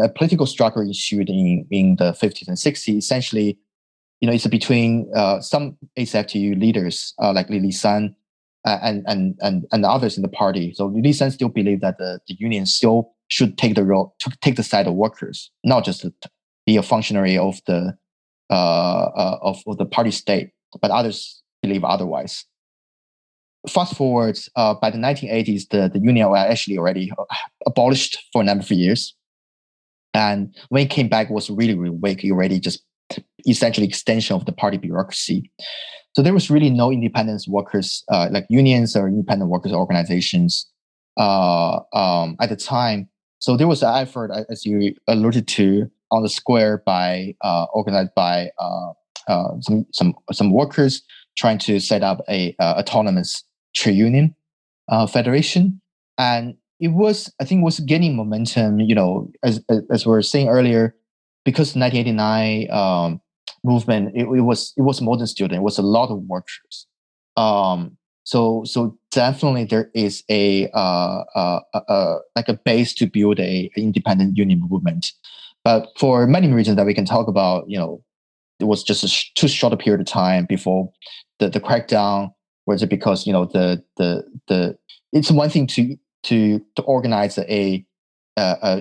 a political struggle ensued in the 50s and 60s. Essentially, it's between some ACFTU leaders like Li San and others in the party. So Li San still believed that the union still should take the role to take the side of workers, not just to be a functionary of the party state. But others believe otherwise. Fast forward, by the 1980s, the union were actually already abolished for a number of years. And when it came back, it was really, really weak. It already just essentially extension of the party bureaucracy. So there was really no independent workers, like unions or independent workers organizations at the time. So there was an effort, as you alluded to, on the square by organized by some workers trying to set up a autonomous trade union federation, and I think it was gaining momentum. As we were saying earlier, because 1989 movement, it was more than student. It was a lot of workers. So definitely there is a like a base to build a independent union movement. But for many reasons that we can talk about, it was just too short a period of time before the crackdown. Was it because the it's one thing to organize a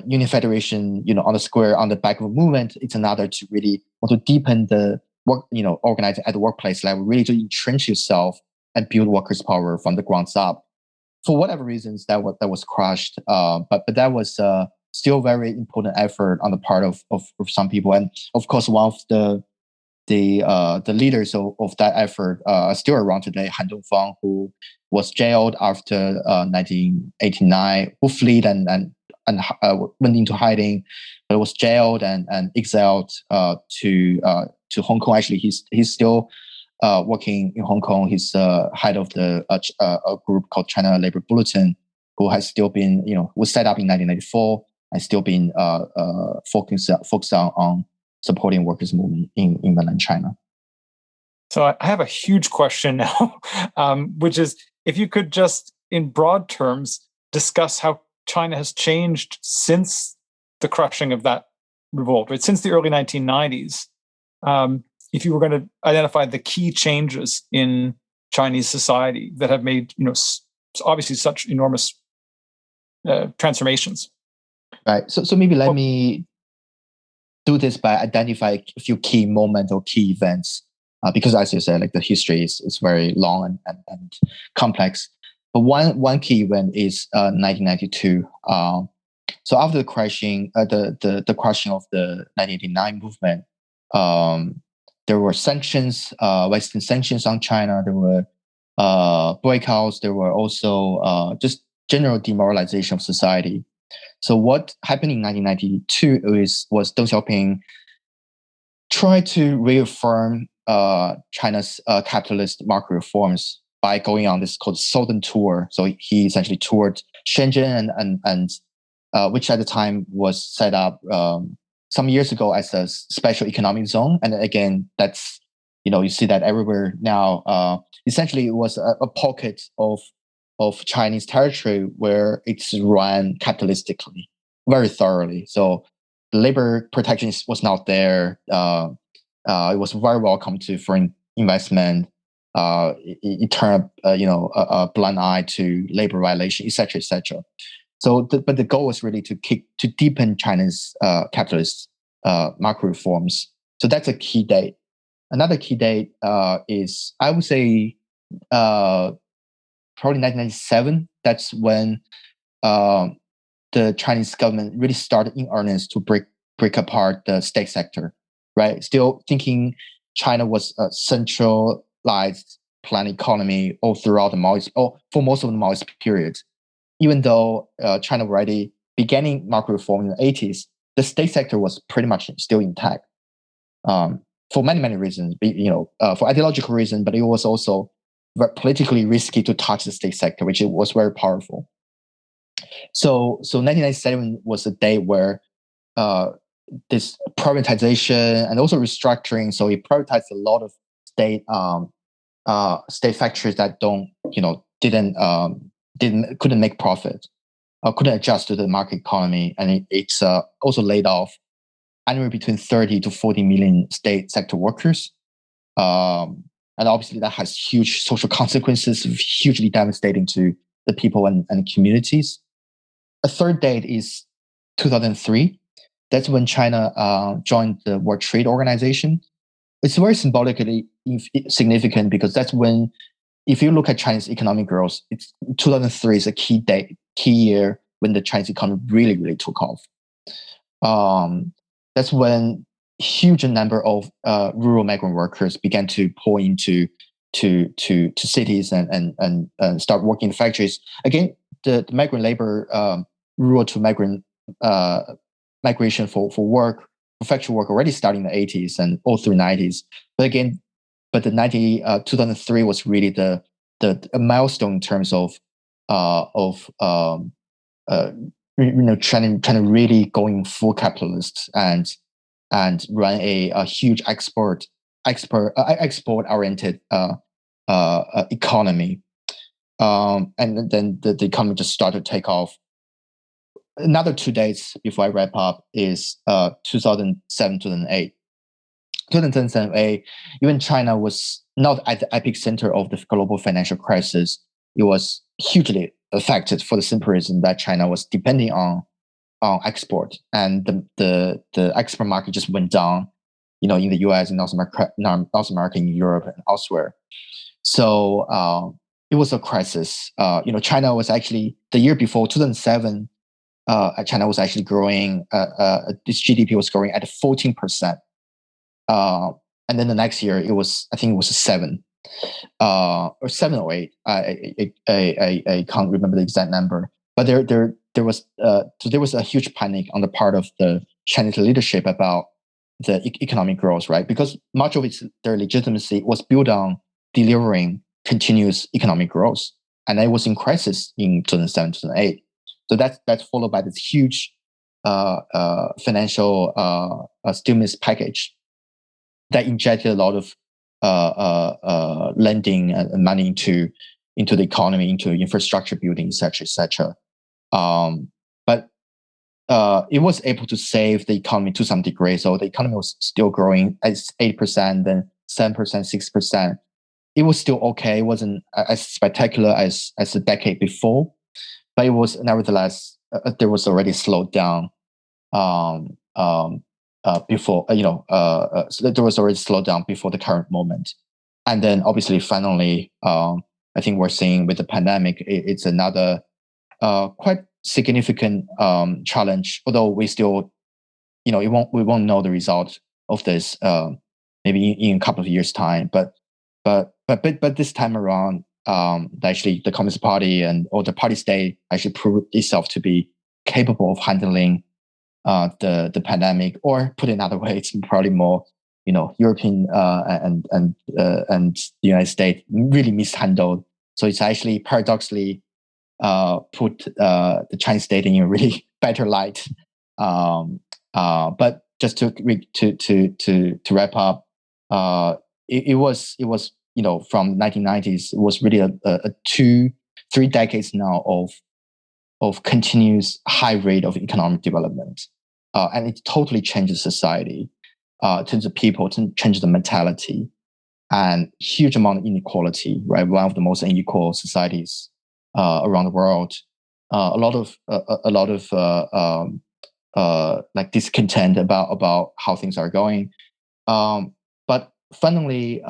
union federation, on the square on the back of a movement. It's another to really want to deepen the work, organizing at the workplace level, really to entrench yourself and build workers' power from the ground up. For whatever reasons, that was crushed. But that was still very important effort on the part of some people, and of course, one of the leaders of that effort are still around today, Han Dongfang, who was jailed after 1989, who fled and went into hiding, but was jailed and exiled to Hong Kong. Actually, he's still working in Hong Kong. He's head of a group called China Labor Bulletin, who has still been, was set up in 1994 and still been focused on supporting workers' movement in mainland China. So I have a huge question now, which is if you could just, in broad terms, discuss how China has changed since the crushing of that revolt, right? Since the early 1990s. If you were going to identify the key changes in Chinese society that have made, obviously such enormous transformations. Right. So maybe let me do this by identifying a few key moments or key events, because as you said, like the history is very long and complex. But one key event is 1992. So after the crushing, the crushing of the 1989 movement, there were sanctions, Western sanctions on China. There were boycotts. There were also just general demoralization of society. So what happened in 1992 was Deng Xiaoping tried to reaffirm China's capitalist market reforms by going on this called Southern Tour. So he essentially toured Shenzhen and which at the time was set up some years ago as a special economic zone. And again, that's, you see that everywhere now. Essentially, it was a pocket of Chinese territory where it's run capitalistically, very thoroughly. So the labor protection was not there. It was very welcome to foreign investment. It turned a blind eye to labor violation, etc., etc. So, but the goal was really to deepen China's capitalist market reforms. So that's a key date. Another key date is, I would say, probably 1997. That's when the Chinese government really started in earnest to break apart the state sector. Right, still thinking China was a centralized planned economy all throughout the Maoist, for most of the Maoist period. Even though China already beginning market reform in the 80s, the state sector was pretty much still intact for many reasons. For ideological reasons, but it was also politically risky to touch the state sector, which it was very powerful. So 1997 was a day where this privatization and also restructuring. So it privatized a lot of state state factories that couldn't make profit, couldn't adjust to the market economy, and it's also laid off anywhere between 30 to 40 million state sector workers. And obviously that has huge social consequences, hugely devastating to the people and communities. A third date is 2003. That's when China joined the World Trade Organization. It's very symbolically significant because that's when, if you look at China's economic growth, 2003 is a key year when the Chinese economy really, really took off. That's when huge number of rural migrant workers began to pour into cities and start working in factories. Again, the migrant labor, rural to migrant migration for work, for factory work already starting in the 80s and all through 90s. But again, the 2003 was really the milestone in terms of trying to really going full capitalist and run a huge export oriented economy, and then the economy just started to take off. Another 2 days before I wrap up is 2007, 2008. 2007, even China was not at the epicenter of the global financial crisis. It was hugely affected for the simple reason that China was depending on export, and the export market just went down, in the US, in North America, in Europe, and elsewhere. So it was a crisis. China was actually, the year before, 2007, China was actually growing. This GDP was growing at 14%, and then the next year I think it was 7, or 7 or 8. I can't remember the exact number, but there was a huge panic on the part of the Chinese leadership about the economic growth, right? Because much of their legitimacy was built on delivering continuous economic growth, and it was in crisis in 2007, 2008. So that's followed by this huge financial stimulus package that injected a lot of lending and money into the economy, into infrastructure building, etc., etc. But it was able to save the economy to some degree. So the economy was still growing at 8%, then 7%, 6%. It was still okay. It wasn't as spectacular as the decade before, but it was nevertheless, there was already slowed down before, so there was already slowed down before the current moment. And then obviously, finally, I think we're seeing with the pandemic, it's another quite significant challenge, although we still, we won't know the result of this maybe in a couple of years' time. But this time around, actually the Communist Party or the party state actually proved itself to be capable of handling the pandemic, or put it another way, it's probably more, European and the United States really mishandled. So it's actually paradoxically put the Chinese state in a really better light. But just to wrap up, it was from 1990s, it was really a 2-3 decades now of continuous high rate of economic development, and it totally changes society, changes the people, changes the mentality, and huge amount of inequality. Right, one of the most unequal societies around the world. A lot of like discontent about how things are going. But finally,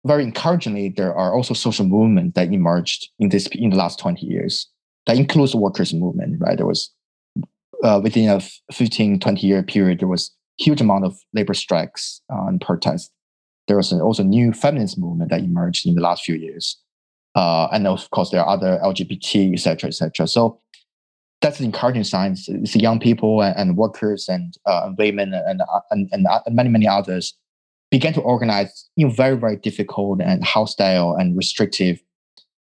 very encouragingly, there are also social movements that emerged in the last 20 years. That includes the workers' movement, right? There was within a 15-20 year period, there was huge amount of labor strikes and protests. There was also a new feminist movement that emerged in the last few years. And of course, there are other LGBT, etc., etc. So that's the encouraging signs. It's young people and workers and women and many, many others began to organize in very, very difficult and hostile and restrictive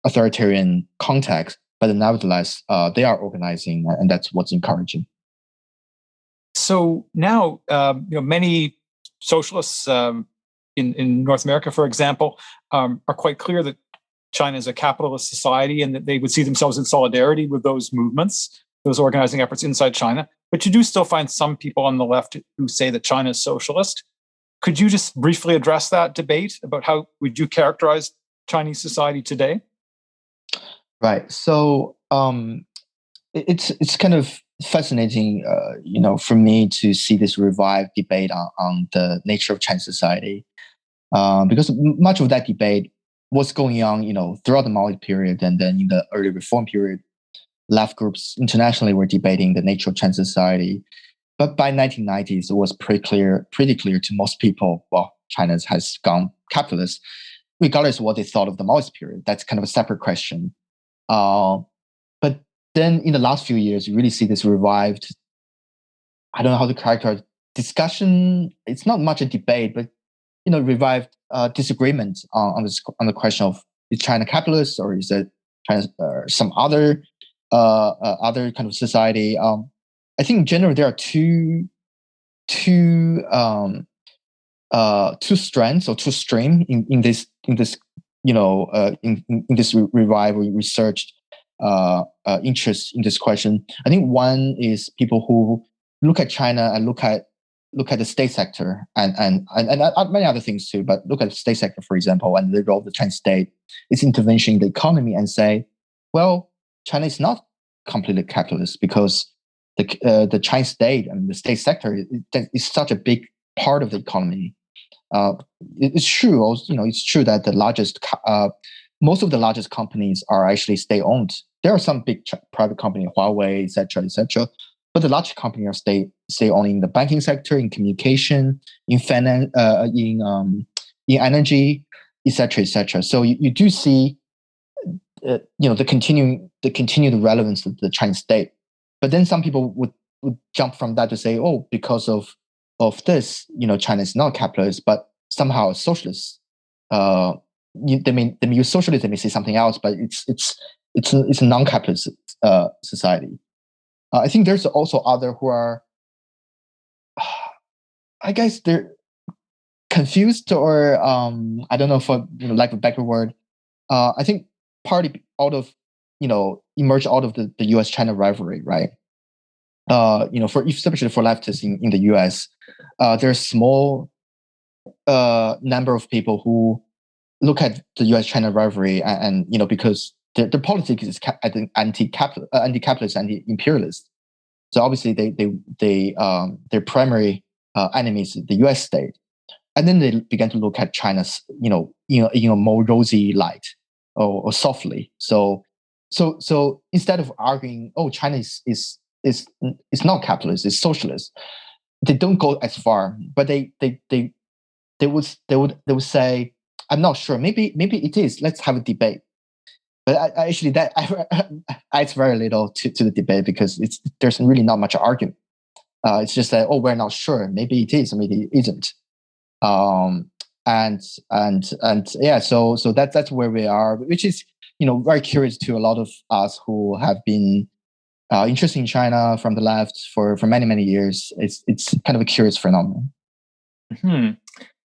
authoritarian context. But nevertheless, they are organizing, and that's what's encouraging. So now, many socialists in North America, for example, are quite clear that China is a capitalist society and that they would see themselves in solidarity with those movements, those organizing efforts inside China. But you do still find some people on the left who say that China is socialist. Could you just briefly address that debate about how would you characterize Chinese society today? Right. So it's kind of fascinating, for me to see this revived debate on the nature of Chinese society, because much of that debate was going on, throughout the Mao period, and then in the early reform period, left groups internationally were debating the nature of Chinese society. But by 1990s, it was pretty clear to most people, well, China has gone capitalist, regardless of what they thought of the Maoist period. That's kind of a separate question. But then in the last few years, you really see this revived, I don't know how to characterize discussion. It's not much a debate, but revived disagreement on the question of, is China capitalist or is it China some other kind of society? I think in general there are two strands or two streams in this revival research interest in this question. I think one is people who look at China and look at the state sector and many other things too, but look at the state sector, for example, and the role of the Chinese state, its intervention in the economy, and say, well, China is not completely capitalist because the Chinese state and the state sector is such a big part of the economy. It's true, also, it's true that most of the largest companies are actually state-owned. There are some big private companies, Huawei, etc., but the large companies are state-owned in the banking sector, in communication, in finance, in energy, etc. So you do see, the continued relevance of the Chinese state. But then some people would jump from that to say, oh, because of this, China is not capitalist, but somehow socialist. They may use socialist, they may say something else, but it's a non-capitalist society. I think there's also other who are, I guess they're confused, or I don't know, for lack of a better word. I think partly out of emerged out of the U.S.-China rivalry, right? Especially for leftists in the U.S., there's a small number of people who look at the U.S.-China rivalry and because their politics is anti-capitalist, anti-imperialist. So obviously their primary enemies is the U.S. state, and then they began to look at China's more rosy light or softly. So instead of arguing, oh, China is not capitalist, it's socialist, they don't go as far, but they would say, I'm not sure, maybe it is. Let's have a debate. But actually, that adds very little to the debate, because there's really not much argument. It's just that, oh, we're not sure. Maybe it is, maybe it isn't. And yeah, so that's where we are, which is very curious to a lot of us who have been interested in China from the left for many years. It's kind of a curious phenomenon. Hmm.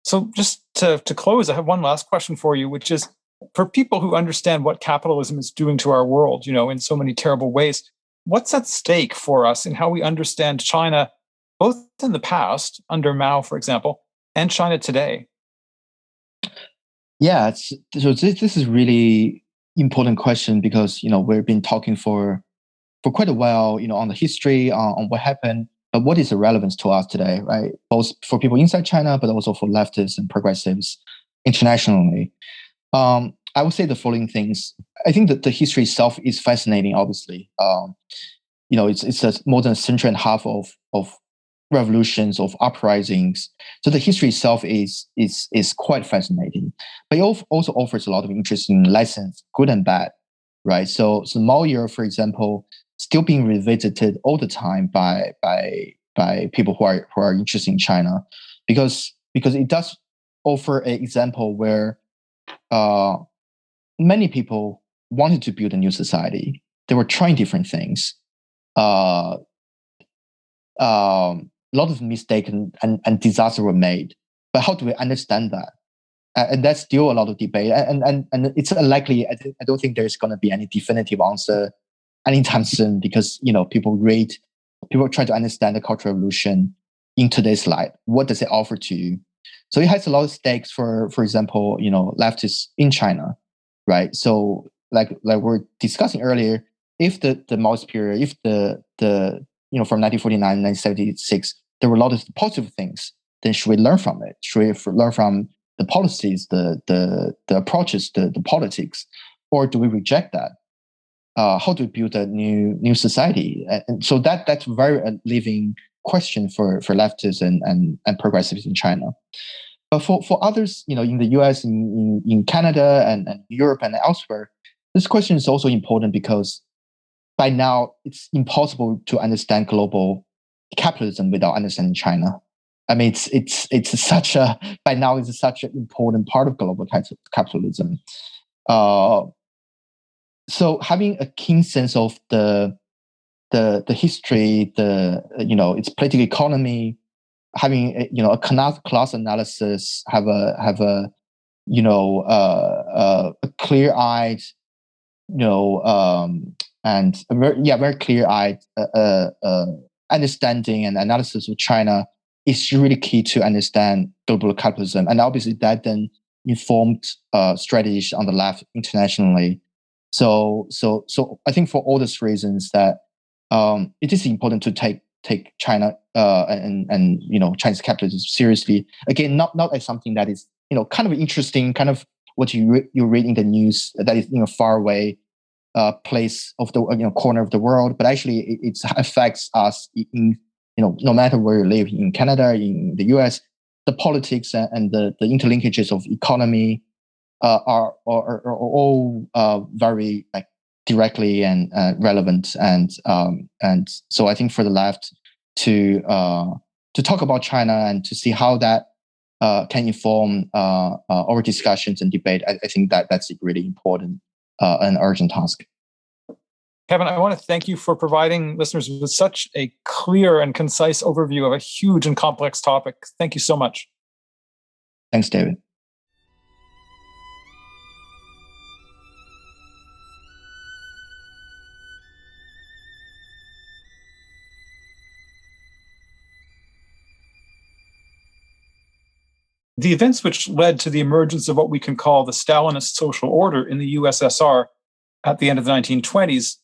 So just to close, I have one last question for you, which is, for people who understand what capitalism is doing to our world, in so many terrible ways, what's at stake for us in how we understand China, both in the past, under Mao, for example, and China today? Yeah, so this is really important question, because we've been talking for quite a while, on the history, on what happened, but what is the relevance to us today, right? Both for people inside China, but also for leftists and progressives internationally. I would say the following things. I think that the history itself is fascinating. Obviously, it's more than a century and a half of revolutions, of uprisings. So the history itself is quite fascinating, but it also offers a lot of interesting lessons, good and bad, right? So Mao year, for example, still being revisited all the time by people who are interested in China, because it does offer an example where many people wanted to build a new society. They were trying different things. A lot of mistakes and disaster were made. But how do we understand that? And that's still a lot of debate. And it's unlikely. I don't think there's going to be any definitive answer anytime soon, because people try to understand the Cultural Revolution in today's light. What does it offer to you? So it has a lot of stakes for example, leftists in China, right? So like we're discussing earlier, if the Maoist period, if the from 1949 to 1976, there were a lot of positive things, then should we learn from it? Should we learn from the policies, the approaches, the politics, or do we reject that? How do we build a new society? And so that's very a living question for leftists and progressives in China. But for others, in the US, in Canada, and Europe and elsewhere, this question is also important because by now it's impossible to understand global capitalism without understanding China. I mean, it's such an important part of global capitalism. So having a keen sense of the history, its political economy, having a class analysis, have a clear-eyed, and very clear-eyed understanding and analysis of China is really key to understand global capitalism, and obviously that then informed strategies on the left internationally. So I think for all these reasons that it is important to take China and Chinese capitalism seriously. Again, not as something that is kind of interesting, kind of what you read in the news that is far away place of the corner of the world, but actually it affects us in no matter where you live, in Canada, in the US, the politics and the interlinkages of economy are all very directly and relevant, and so I think for the left to talk about China and to see how that can inform our discussions and debate, I think that's a really important and urgent task. Kevin, I want to thank you for providing listeners with such a clear and concise overview of a huge and complex topic. Thank you so much. Thanks, David. The events which led to the emergence of what we can call the Stalinist social order in the USSR at the end of the 1920s,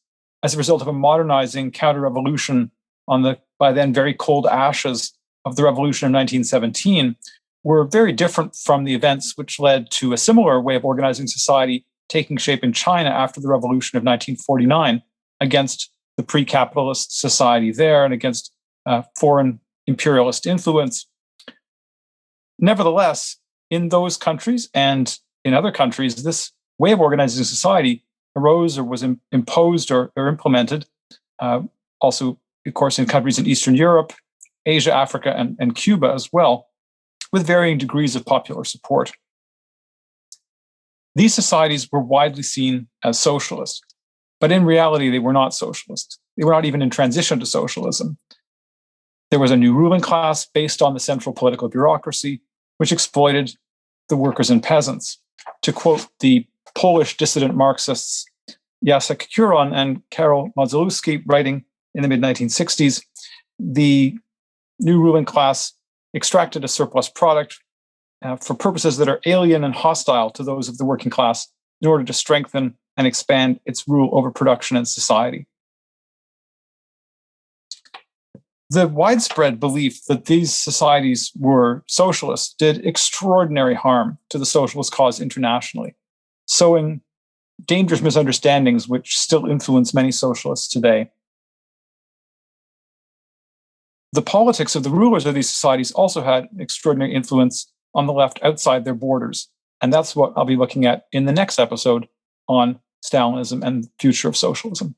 as a result of a modernizing counter-revolution on the, by then, very cold ashes of the revolution of 1917, were very different from the events which led to a similar way of organizing society taking shape in China after the revolution of 1949 against the pre-capitalist society there and against foreign imperialist influence. Nevertheless, in those countries and in other countries, this way of organizing society arose or was imposed or implemented, also, of course, in countries in Eastern Europe, Asia, Africa, and Cuba as well, with varying degrees of popular support. These societies were widely seen as socialist, but in reality, they were not socialist. They were not even in transition to socialism. There was a new ruling class based on the central political bureaucracy, which exploited the workers and peasants. To quote the Polish dissident Marxists Jacek Kuron and Karol Modzelewski, writing in the mid-1960s, the new ruling class extracted a surplus product for purposes that are alien and hostile to those of the working class in order to strengthen and expand its rule over production and society. The widespread belief that these societies were socialist did extraordinary harm to the socialist cause internationally, sowing dangerous misunderstandings which still influence many socialists today. The politics of the rulers of these societies also had extraordinary influence on the left outside their borders. And that's what I'll be looking at in the next episode on Stalinism and the future of socialism.